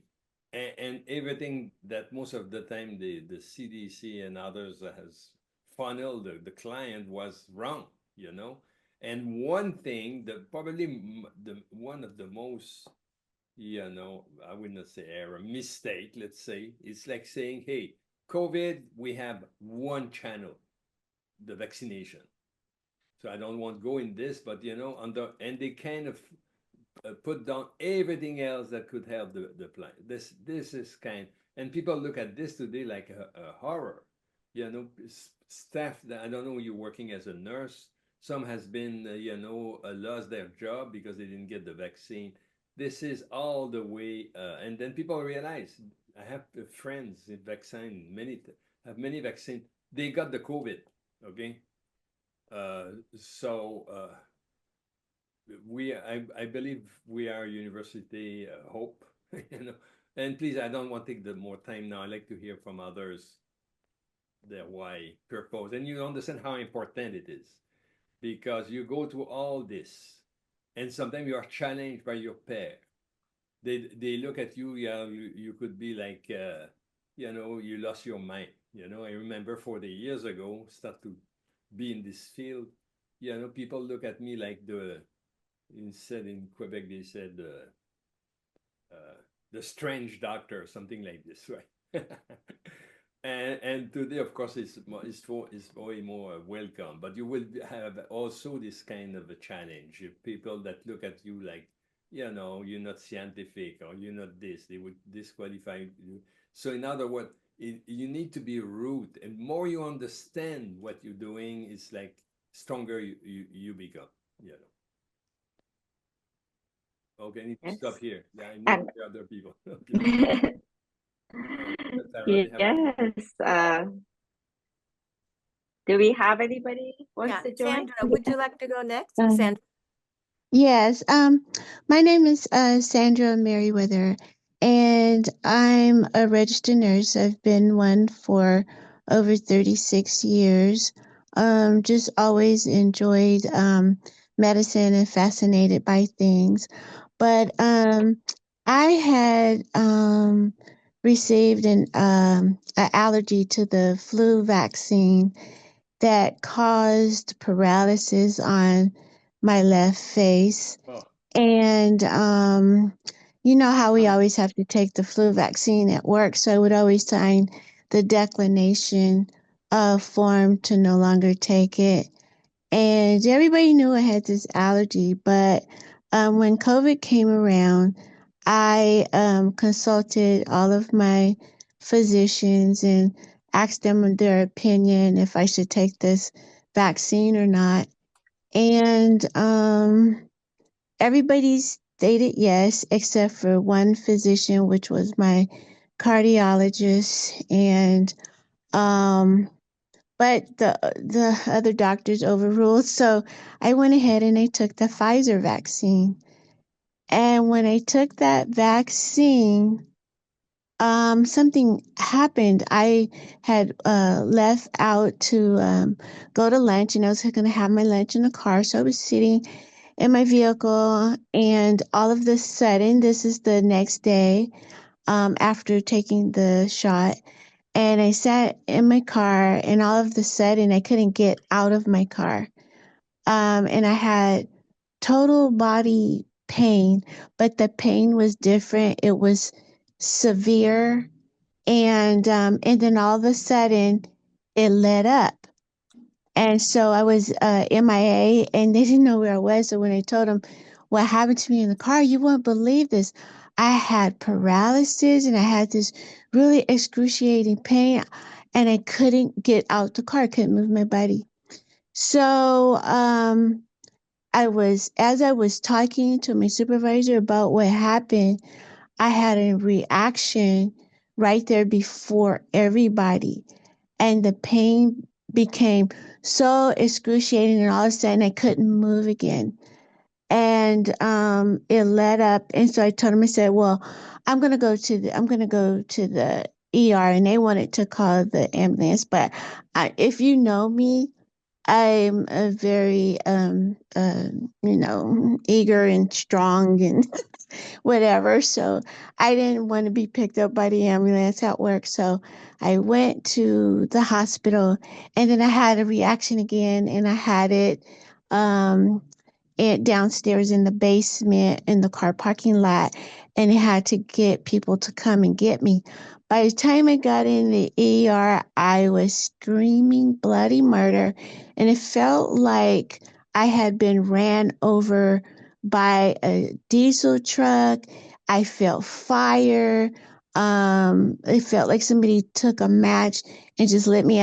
And everything that most of the time the CDC and others has funneled the client was wrong, And one thing that probably one of the most, I would not say error, mistake, let's say, it's like saying, hey, COVID, we have one channel, the vaccination. So I don't want to go in this, but and they kind of put down everything else that could help the plant. This is and people look at this today like a horror. Staff that, I don't know, you're working as a nurse. Some has been, lost their job because they didn't get the vaccine. This is all the way, and then people realize, I have friends in vaccine, have many vaccines. They got the COVID, okay? I believe we are university hope, And please, I don't want to take more time now. I like to hear from others their why, purpose, and you understand how important it is, because you go through all this, and sometimes you are challenged by your pair. They look at you. Yeah, you could be like, you lost your mind. I remember 40 years ago, start to be in this field. People look at me like instead in Quebec, they said the strange doctor, something like this, right? and today, of course, it's way more welcome. But you will have also this kind of a challenge. People that look at you like, you're not scientific, or you're not this, they would disqualify you. So in other words, you need to be root, and more you understand what you're doing, it's like stronger you become. Okay, I need to stop here. Yeah, I need the other people. Okay. Yes. Do we have anybody who wants to join? Sandra, would you like to go next? Sandra? Yes. My name is Sandra Merriweather, and I'm a registered nurse. I've been one for over 36 years. Just always enjoyed medicine and fascinated by things. But I had received an allergy to the flu vaccine that caused paralysis on my left face. Oh. And you know how we always have to take the flu vaccine at work, so I would always sign the declination form to no longer take it. And everybody knew I had this allergy, but when COVID came around, I consulted all of my physicians and asked them their opinion if I should take this vaccine or not. And everybody stated yes, except for one physician, which was my cardiologist. And but the other doctors overruled. So I went ahead and I took the Pfizer vaccine. And when I took that vaccine, something happened. I had left out to go to lunch, and I was going to have my lunch in the car. So I was sitting in my vehicle, and all of a sudden, this is the next day after taking the shot, and I sat in my car, and all of a sudden, I couldn't get out of my car. And I had total body pain, but the pain was different. It was severe, and then all of a sudden, it let up. And so I was MIA, and they didn't know where I was. So when I told them what happened to me in the car, you won't believe this. I had paralysis, and I had this really excruciating pain, and I couldn't get out the car. I couldn't move my body. So as I was talking to my supervisor about what happened, I had a reaction right there before everybody, and the pain became so excruciating, and all of a sudden I couldn't move again. And it led up, and so I told him, I said, "Well, I'm gonna go to the ER," and they wanted to call the ambulance, but if you know me, I'm a very eager and strong and whatever. So I didn't want to be picked up by the ambulance at work. So I went to the hospital, and then I had a reaction again, and I had it um, downstairs in the basement in the car parking lot, and I had to get people to come and get me. By the time I got in the ER, I was screaming bloody murder, and it felt like I had been ran over by a diesel truck. I felt fire. It felt like somebody took a match and just lit me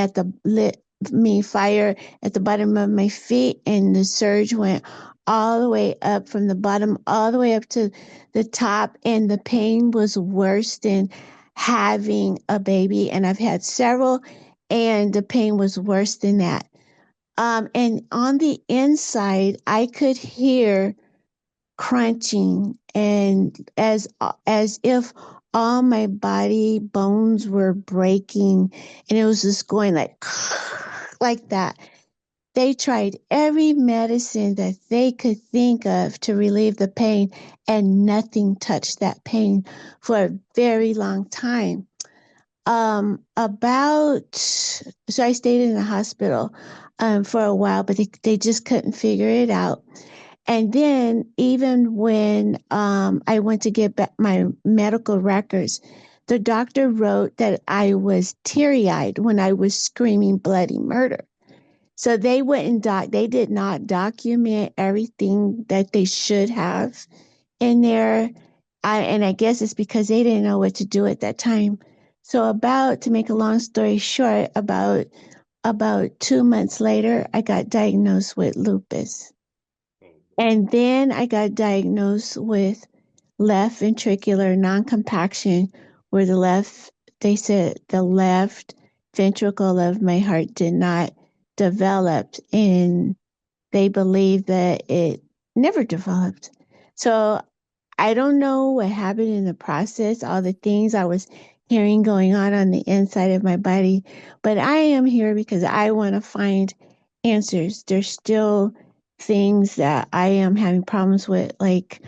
fire at the bottom of my feet, and the surge went all the way up from the bottom all the way up to the top, and the pain was worse than having a baby, and I've had several, and the pain was worse than that. And on the inside, I could hear crunching, and as if all my body bones were breaking, and it was just going like like that. They tried every medicine that they could think of to relieve the pain, and nothing touched that pain for a very long time. So I stayed in the hospital for a while, but they just couldn't figure it out. And then even when I went to get back my medical records, the doctor wrote that I was teary-eyed when I was screaming bloody murder. So they did not document everything that they should have in there. And I guess it's because they didn't know what to do at that time. So to make a long story short, about 2 months later, I got diagnosed with lupus. And then I got diagnosed with left ventricular non-compaction, where they said the left ventricle of my heart did not develop, and they believe that it never developed. So I don't know what happened in the process, all the things I was hearing going on the inside of my body, but I am here because I want to find answers. There's still things that I am having problems with, walking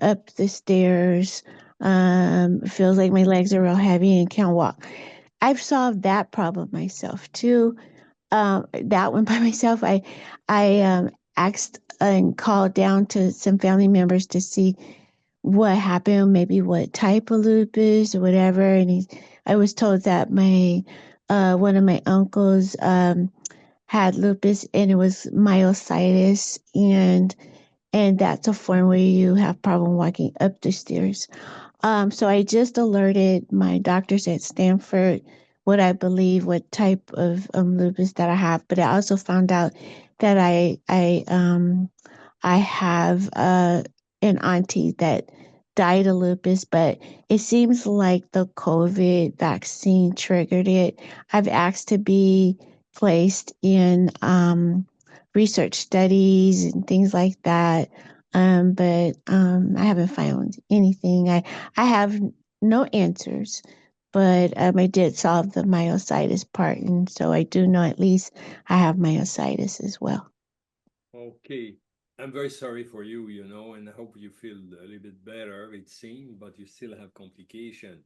up the stairs. It feels like my legs are real heavy and can't walk. I've solved that problem myself too. That one by myself. I asked and called down to some family members to see what happened, maybe what type of lupus or whatever. And I was told that my one of my uncles had lupus, and it was myositis, and that's a form where you have problem walking up the stairs. So I just alerted my doctors at Stanford what type of lupus that I have, but I also found out that I have an auntie that died of lupus, but it seems like the COVID vaccine triggered it. I've asked to be placed in research studies and things like that. but I haven't found anything. I have no answers, but I did solve the myositis part, and so I do know at least I have myositis as well. Okay. I'm very sorry for you, you know, and I hope you feel a little bit better, it seems, but you still have complication.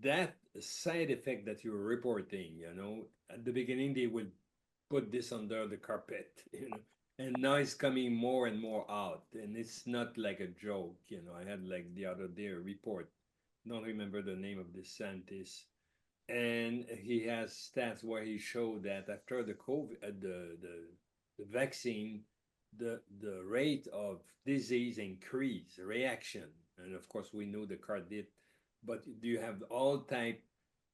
That side effect that you're reporting, you know, at the beginning they will put this under the carpet, you know, and now it's coming more and more out, and it's not like a joke, you know. I had like the other day a report, don't remember the name of this scientist, and he has stats where he showed that after the COVID, the vaccine, the rate of disease increase, reaction, and of course we know the card did, but you have all type,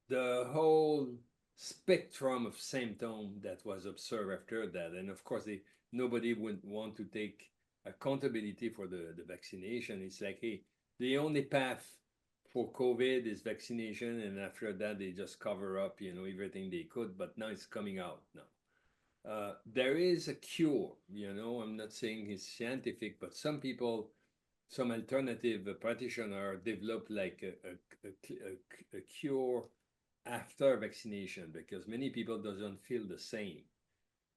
the whole spectrum of symptom that was observed after that, and of course nobody would want to take accountability for the vaccination. It's like, hey, the only path for COVID is vaccination, and after that they just cover up, you know, everything they could. But now it's coming out now. There is a cure, you know. I'm not saying it's scientific, but some people, some alternative practitioner develop like a cure after vaccination, because many people doesn't feel the same,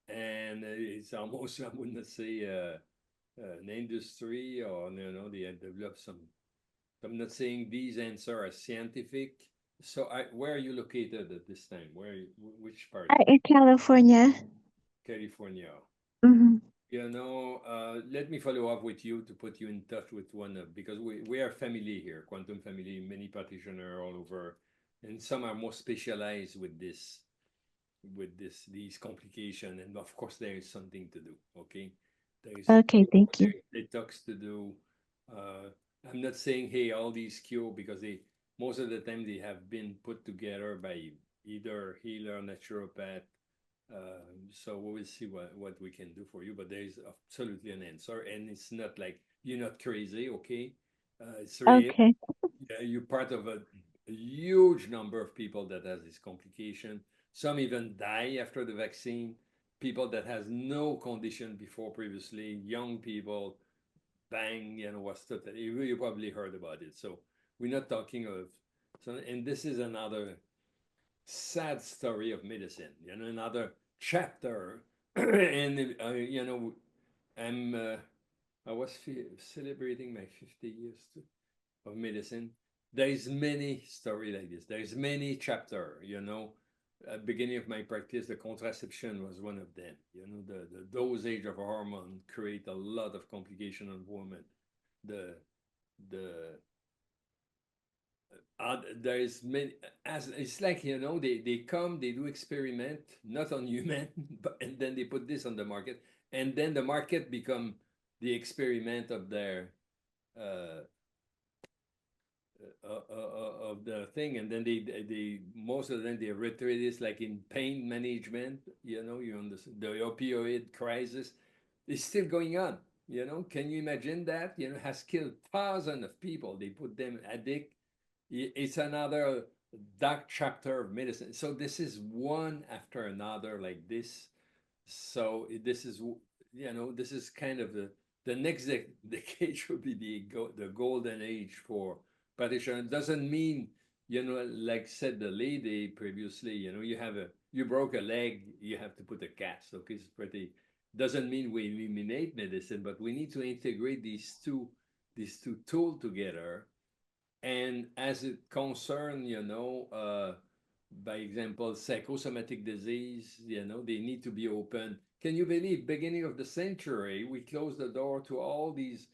and it's almost I would not say an industry, or you know, they have developed some. I'm not saying these answers are scientific. So where are you located at this time? Which part? In California. California. Hmm. You know, let me follow up with you to put you in touch with one of, because we are family here, quantum family, many practitioners all over, and some are more specialized with these complications, and of course there is something to do. Okay, there is Okay, thank you. detox to do. Uh, I'm not saying, hey, all these cure, because they most of the time they have been put together by either healer, naturopath. So we will see what we can do for you, but there is absolutely an answer, and it's not like you're not crazy, okay? It's real. Okay. Yeah, you're part of a huge number of people that has this complication. Some even die after the vaccine. People that has no condition before previously, young people, bang, you know, was totally, you probably heard about it. So we're not talking of, so, and this is another sad story of medicine, you know, another chapter. And, you know, I'm, I was celebrating my 50 years of medicine. There is many story like this. There is many chapter, you know. At the beginning of my practice, the contraception was one of them. You know, the dosage of hormone create a lot of complication on women. The there is many, as it's like, you know, they come, they do experiment not on human, but and then they put this on the market, and then the market become the experiment of their uh, of the thing, and then they most of them they reiterate this like in pain management. You know, you understand the opioid crisis is still going on. You know, can you imagine that? You know, has killed thousands of people. They put them addict. It's another dark chapter of medicine. So this is one after another like this. So this is, you know, this is kind of the next decade should be the golden age for practitioner. It doesn't mean, you know, like said the lady previously, you know, you broke a leg, you have to put a cast. Okay, it's pretty. Doesn't mean we eliminate medicine, but we need to integrate these two tools together. And as it concerns, you know, by example, psychosomatic disease, you know, they need to be open. Can you believe, beginning of the century, we closed the door to all these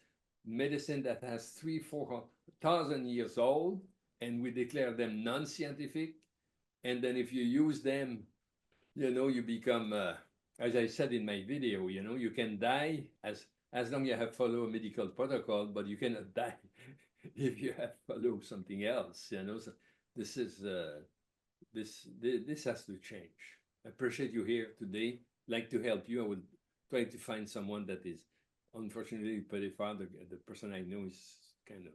medicine that has 4,000 years old, and we declare them non-scientific. And then if you use them, you know, you become, as I said in my video, you know, you can die as long as you have follow a medical protocol, but you cannot die if you have follow something else, you know. So this is this has to change. I appreciate you here today. Like to help you. I will try to find someone that is unfortunately pretty far. The person I know is kind of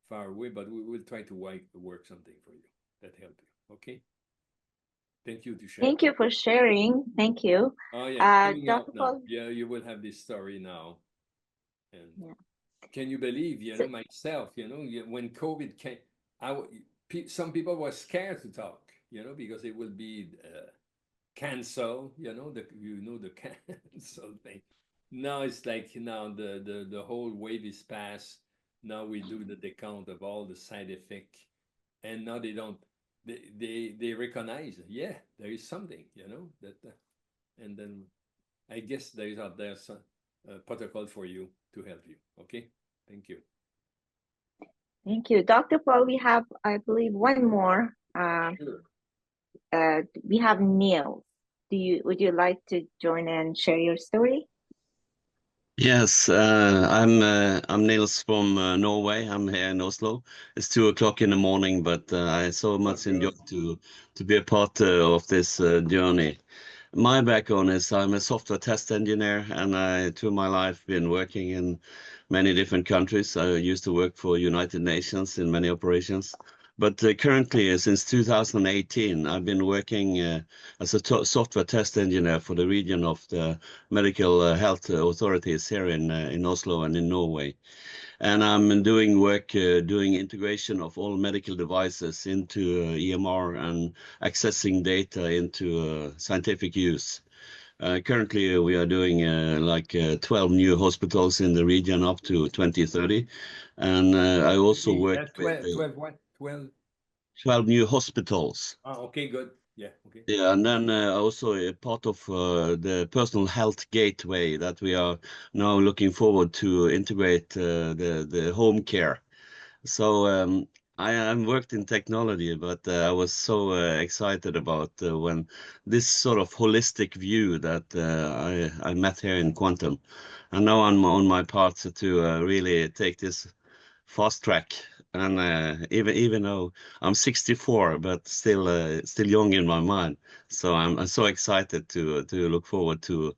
far away, but we will try to work something for you that help you. Okay. Thank you to share. Thank you for sharing. Thank you. Oh yeah, coming Dr. out now. Paul, Yeah, you will have this story now, And Yeah. can you believe, myself, when COVID came, some people were scared to talk, because it will be cancel, the cancel thing. Now it's like now the whole wave is past. Now we do the decount of all the side effect, and now they don't. They recognize, yeah, there is something, that, and then I guess there's some protocol for you to help you. Okay, thank you. Thank you. Dr. Paul, we have, I believe, one more. Sure. We have Neil. Would you like to join and share your story? Yes, I'm Nils from Norway. I'm here in Oslo. It's 2 o'clock in the morning, but I so much enjoy to be a part of this journey. My background is I'm a software test engineer, and I, through my life, been working in many different countries. I used to work for United Nations in many operations. But currently, since 2018, I've been working as a software test engineer for the region of the medical health authorities here in Oslo and in Norway. And I'm doing work doing integration of all medical devices into EMR and accessing data into scientific use. Currently, we are doing 12 new hospitals in the region up to 2030. And I also work That's with 12 what? 12? 12 new hospitals. Oh, okay, good. Yeah, okay. Yeah, and then also a part of the personal health gateway that we are now looking forward to integrate the home care. So I'm worked in technology, but I was so excited about when this sort of holistic view that I met here in Quantum, and now I'm on my path to really take this fast track. And even though I'm 64, but still young in my mind, so I'm so excited to look forward to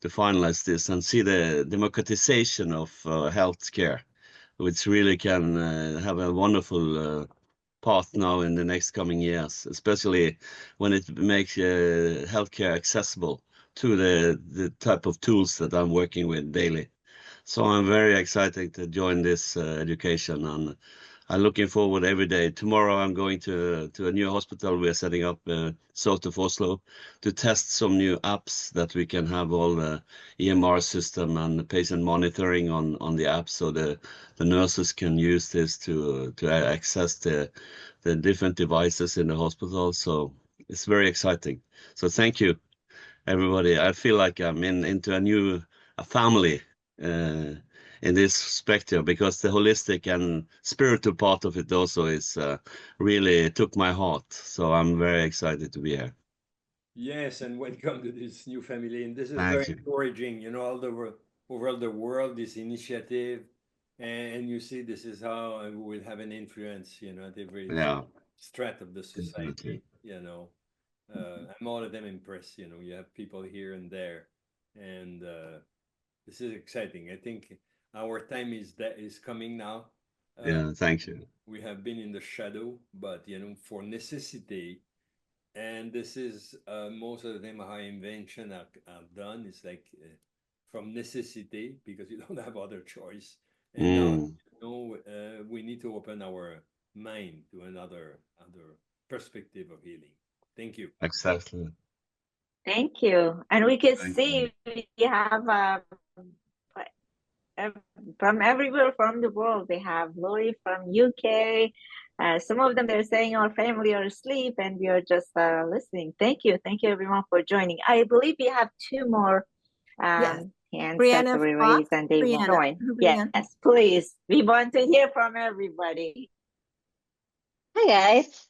finalize this and see the democratization of healthcare, which really can have a wonderful path now in the next coming years, especially when it makes healthcare accessible to the type of tools that I'm working with daily. So I'm very excited to join this education, and I'm looking forward every day. Tomorrow I'm going to a new hospital we are setting up south of Oslo to test some new apps that we can have all the EMR system and the patient monitoring on the app, so the nurses can use this to access the different devices in the hospital. So it's very exciting. So thank you, everybody. I feel like I'm into a family in this spectrum, because the holistic and spiritual part of it also is really took my heart. So I'm very excited to be here. Yes, and welcome to this new family. And this is very Thank you. encouraging, all over the world, this initiative. And you see, this is how we will have an influence, at every Yeah, strata of the definitely. society. I'm all of them impressed, you have people here and there. And this is exciting. I think our time is coming now. Yeah, thank you. We have been in the shadow, but, for necessity. And this is most of the time how invention are done. It's like from necessity, because you don't have other choice. And now, Mm, we need to open our mind to another perspective of healing. Thank you. exactly. Thank you. And we can Thank you. see we have from everywhere from the world. They have Lori from UK. Some of them they're saying our family are asleep and we are just listening. Thank you. Thank you everyone for joining. I believe we have two more Yes. hands that Brianna were Fox. raised and they will Brianna. join. Brianna. Yes, please. We want to hear from everybody. Hi guys.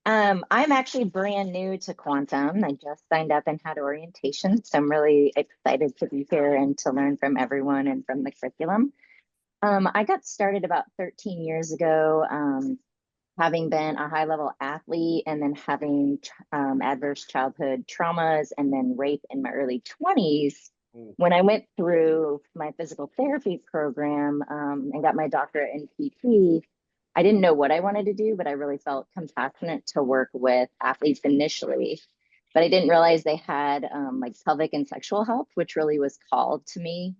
I'm actually brand new to Quantum. I just signed up and had orientation, so I'm really excited to be here and to learn from everyone and from the curriculum. I got started about 13 years ago, having been a high-level athlete and then having adverse childhood traumas and then rape in my early 20s. When I went through my physical therapy program and got my doctorate in PT, I didn't know what I wanted to do, but I really felt compassionate to work with athletes initially. But I didn't realize they had like pelvic and sexual health, which really was called to me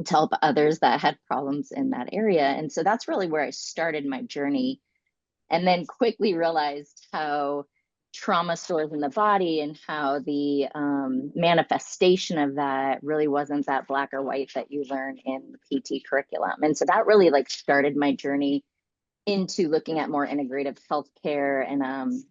to help others that had problems in that area. And so that's really where I started my journey, and then quickly realized how trauma stores in the body and how the manifestation of that really wasn't that black or white that you learn in the PT curriculum. And so that really like started my journey into looking at more integrative healthcare, and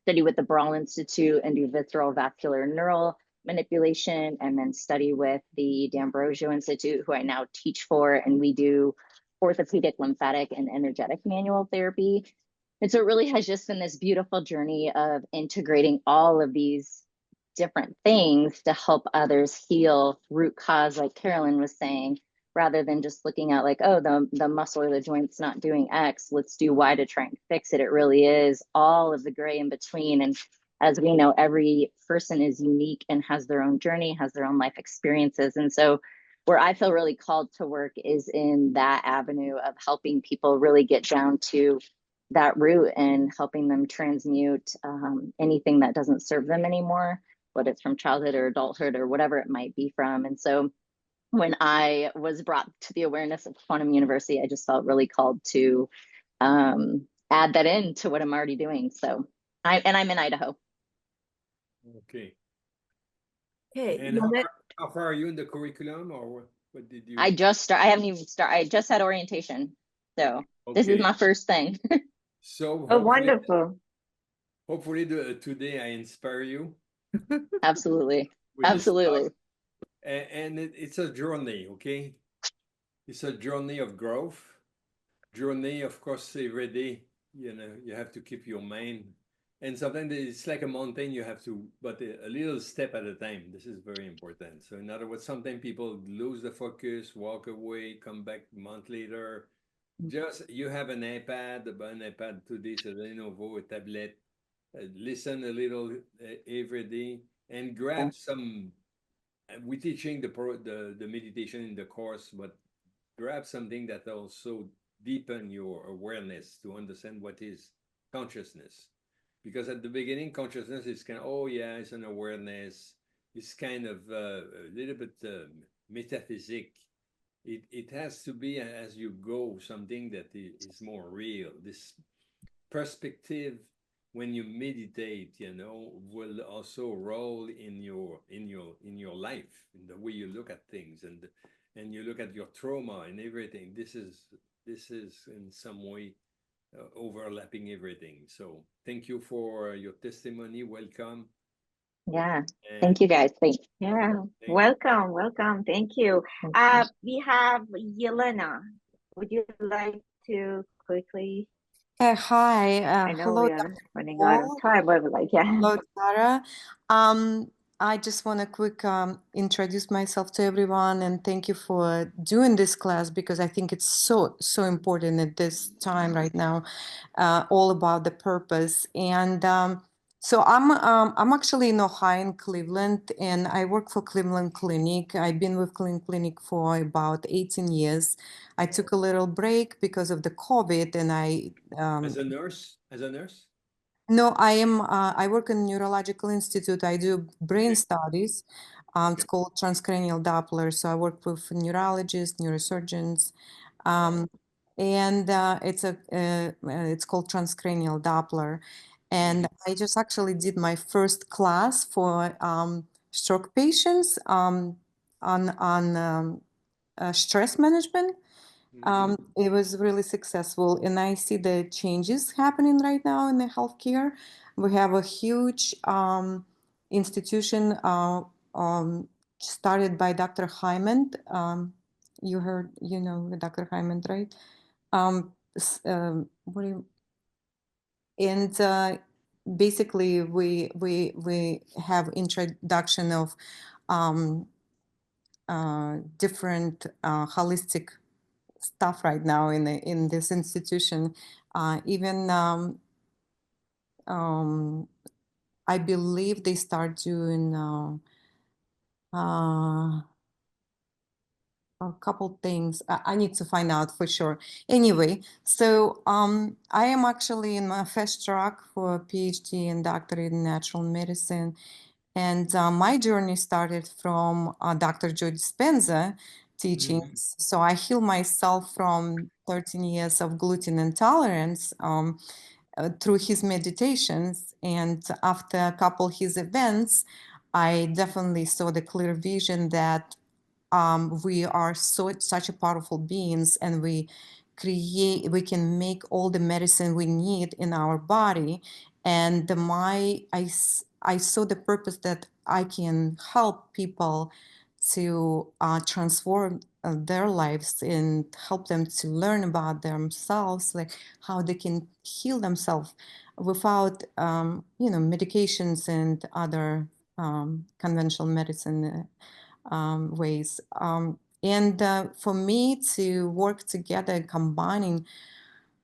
study with the Brawl Institute and do visceral vascular neural manipulation, and then study with the D'Ambrosio Institute, who I now teach for, and we do orthopedic, lymphatic, and energetic manual therapy. And so it really has just been this beautiful journey of integrating all of these different things to help others heal root cause, like Carolyn was saying, rather than just looking at like, oh, the muscle or the joint's not doing X, let's do Y to try and fix it. It really is all of the gray in between. And as we know, every person is unique and has their own journey, has their own life experiences. And so where I feel really called to work is in that avenue of helping people really get down to that root and helping them transmute anything that doesn't serve them anymore, whether it's from childhood or adulthood or whatever it might be from. And so when I was brought to the awareness of Quantum University, I just felt really called to add that in to what I'm already doing. So I'm in Idaho. Okay. Okay, And how far are you in the curriculum, or what did you? I haven't even started. I just had orientation. So this is Okay. my first thing. So Oh, wonderful. hopefully today I inspire you Absolutely. with this Absolutely. talk. And it's a journey, okay? It's a journey of growth. Journey, of course, every day, you have to keep your mind. And sometimes it's like a mountain, you have to, but a little step at a time. This is very important. So in other words, sometimes people lose the focus, walk away, come back a month later. Just, you have an iPad, today, c'est de nouveau, a tablet. Listen a little every day and grab some. We're teaching the meditation in the course, but grab something that also deepen your awareness to understand what is consciousness. Because at the beginning, consciousness is kind of, oh yeah, it's an awareness. It's kind of a little bit metaphysic. It has to be, as you go, something that is more real. This perspective, when you meditate, will also roll in your life, in the way you look at things, and you look at your trauma and everything. This is in some way overlapping everything. So thank you for your testimony. Welcome. Yeah. And Thank you guys. Thanks. Yeah, thank you. welcome. Thank you. We have Yelena. Would you like to quickly? Hi, I know hello, we are running out of time, but yeah. hello, Tara. I just want to quick introduce myself to everyone and thank you for doing this class because I think it's so important at this time right now, all about the purpose. And so I'm actually in Ohio, in Cleveland, and I work for Cleveland Clinic. I've been with Cleveland Clinic for about 18 years. I took a little break because of the COVID, and As a nurse? no, I work in Neurological Institute. I do brain studies. It's called transcranial Doppler. So I work with neurologists, neurosurgeons, and it's called transcranial Doppler. And I just actually did my first class for stroke patients on stress management. It was really successful, and I see the changes happening right now in the healthcare. We have a huge institution started by Dr. Hyman. You know Dr. Hyman, right? What do you, and basically we have introduction of different holistic stuff right now in this institution. Even I believe they start doing a couple things. I need to find out for sure. Anyway, so I am actually in my fast track for a PhD and doctorate in natural medicine. And my journey started from Dr. Joe Dispenza teachings. So I healed myself from 13 years of gluten intolerance through his meditations. And after a couple of his events, I definitely saw the clear vision that we are such a powerful beings, and we can make all the medicine we need in our body. And I saw the purpose that I can help people to transform their lives and help them to learn about themselves, like how they can heal themselves without medications and other conventional medicine ways. And for me to work together, combining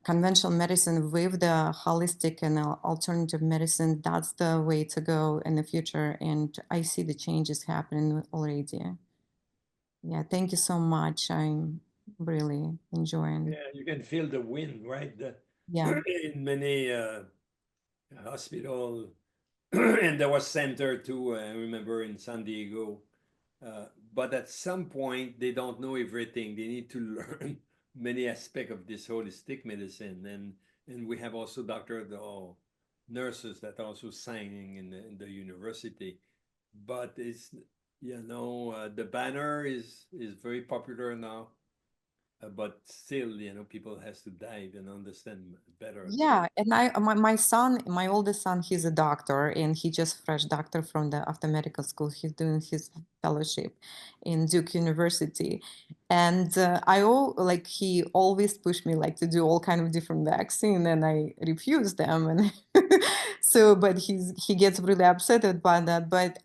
conventional medicine with the holistic and alternative medicine, that's the way to go in the future. And I see the changes happening already. Yeah, thank you so much. I'm really enjoying. Yeah, you can feel the wind, right? Yeah. In many hospital, and there was center too. I remember in San Diego. But at some point, they don't know everything. They need to learn many aspects of this holistic medicine, and we have also doctors or nurses that are also signing in the university. But it's the banner is very popular now. But still, people has to dive and understand better the. Yeah, and my son, my oldest son, he's a doctor, and he just fresh doctor from the after medical school. He's doing his fellowship in Duke University, and he always pushed me like to do all kind of different vaccine, and I refused them, and but he gets really upset about that. But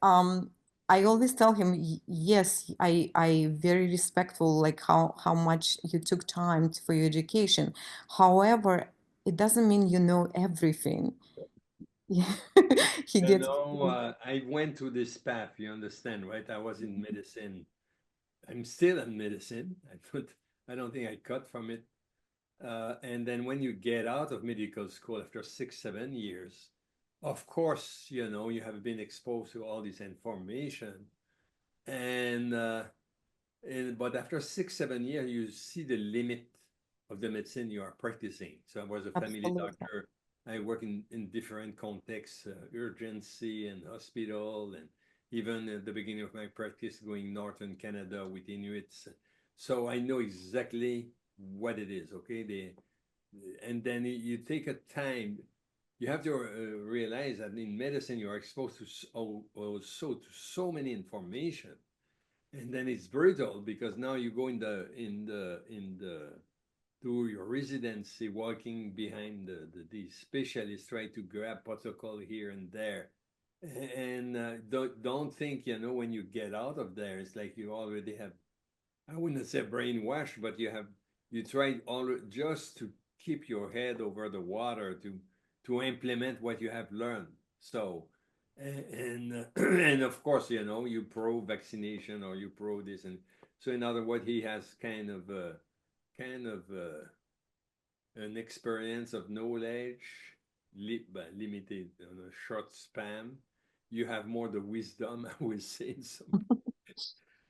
I always tell him, yes, I very respectful, like how much you took time for your education. However, it doesn't mean you know everything. Yeah. He gets. I went to this path, you understand, right? I was in medicine. I'm still in medicine. I don't think I cut from it. And then when you get out of medical school after 6, 7 years, of course, you have been exposed to all this information. And but after 6, 7 years, you see the limit of the medicine you are practicing. So I was a family Absolutely. doctor. I work in different contexts, urgency and hospital, and even at the beginning of my practice, going northern Canada with Inuits. So I know exactly what it is. Okay, and then you take a time. You have to realize that in medicine you are exposed to also to so many information, and then it's brutal because now you go in the to your residency, walking behind these specialists, try to grab protocol here and there, and don't think when you get out of there, it's like you already have, I wouldn't say brainwashed, but you tried all just to keep your head over the water to implement what you have learned. So, and and of course, you pro vaccination or you pro this, and so in other words, he has kind of an experience of knowledge, limited on a short span. You have more the wisdom, I will say, in some,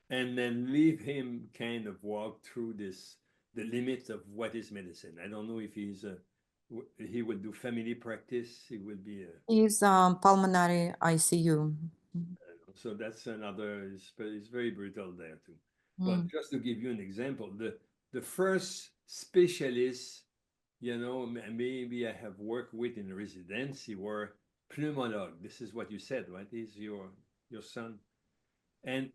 and then leave him kind of walk through the limits of what is medicine. I don't know if he will do family practice. He will be He's pulmonary ICU. so that's another. It's very brutal there too. But Mm. just to give you an example, the first specialist, maybe I have worked with in residency were pneumolog. This is what you said, right? Is your son, and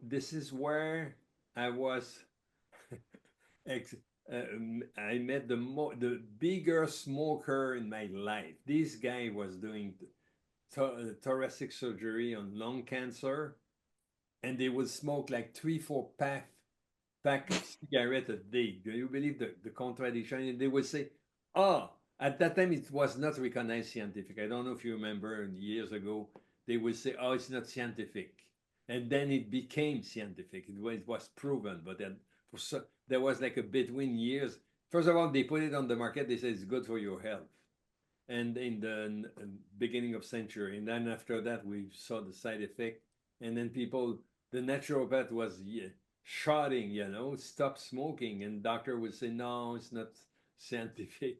this is where I was. ex- I met the bigger smoker in my life. This guy was doing thoracic surgery on lung cancer, and they would smoke like 3, 4 pack of cigarette a day. Do you believe the contradiction? And they would say, "Oh, at that time it was not recognized scientific." I don't know if you remember years ago. They would say, "Oh, it's not scientific," and then it became scientific. It was proven, but then there was like a between years. First of all, they put it on the market. They said it's good for your health, and in the beginning of century, and then after that we saw the side effect, and then the naturopath was, yeah, shouting, you know, stop smoking. And doctor would say, no, it's not scientific.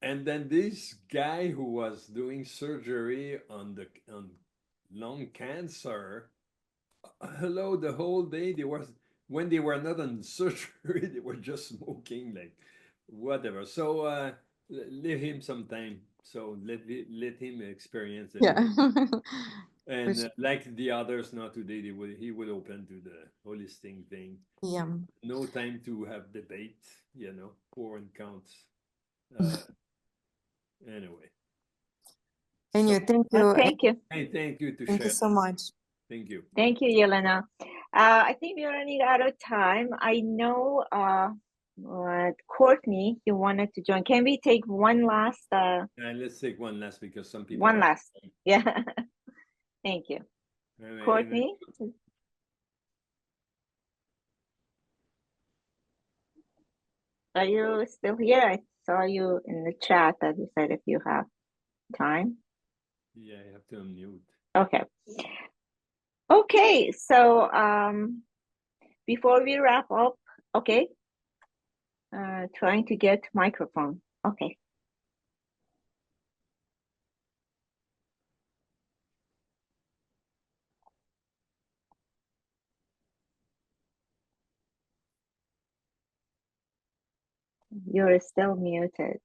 And then this guy who was doing surgery on lung cancer, hello, the whole day they were when they were not on surgery, they were just smoking like whatever. So leave him some time. So let him experience it. Yeah. And Which- like the others now today, he would open to the holistic thing. yeah. No time to have debate, you know, pour and counts. Anyway. Anyway, So, thank you. Thank you. hey, thank you to Thank you share. so much. Thank you. Thank you, Yelena. I think we're running out of time. I know Courtney, you wanted to join. Can we take one last And let's take one last because some people one are. last? Yeah. Thank you. Anyway, Courtney? Are you still here? I saw you in the chat that you said if you have time. yeah, you have to unmute. Okay. Okay, so before we wrap up, okay. Trying to get microphone. Okay. You're still muted.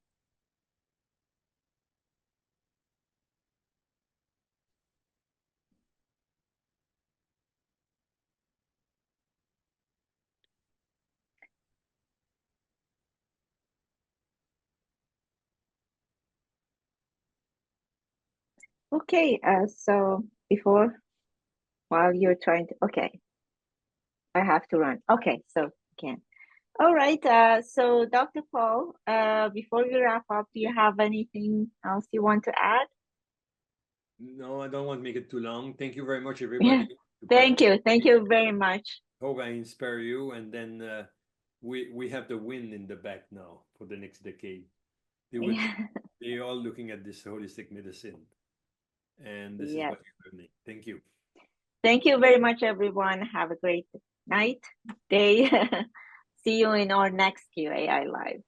Okay, so while you're trying to, okay, I have to run. Okay, so again. All right, so Dr. Paul, before we wrap up, do you have anything else you want to add? No, I don't want to make it too long. Thank you very much, everybody. Thank you. Thank you very much. Hope I inspire you. And then we have the win in the back now for the next decade. They're all looking at this holistic medicine. And this is Yes. what you're learning. Thank you. Thank you very much, everyone. Have a great night, day. See you in our next QAI Live.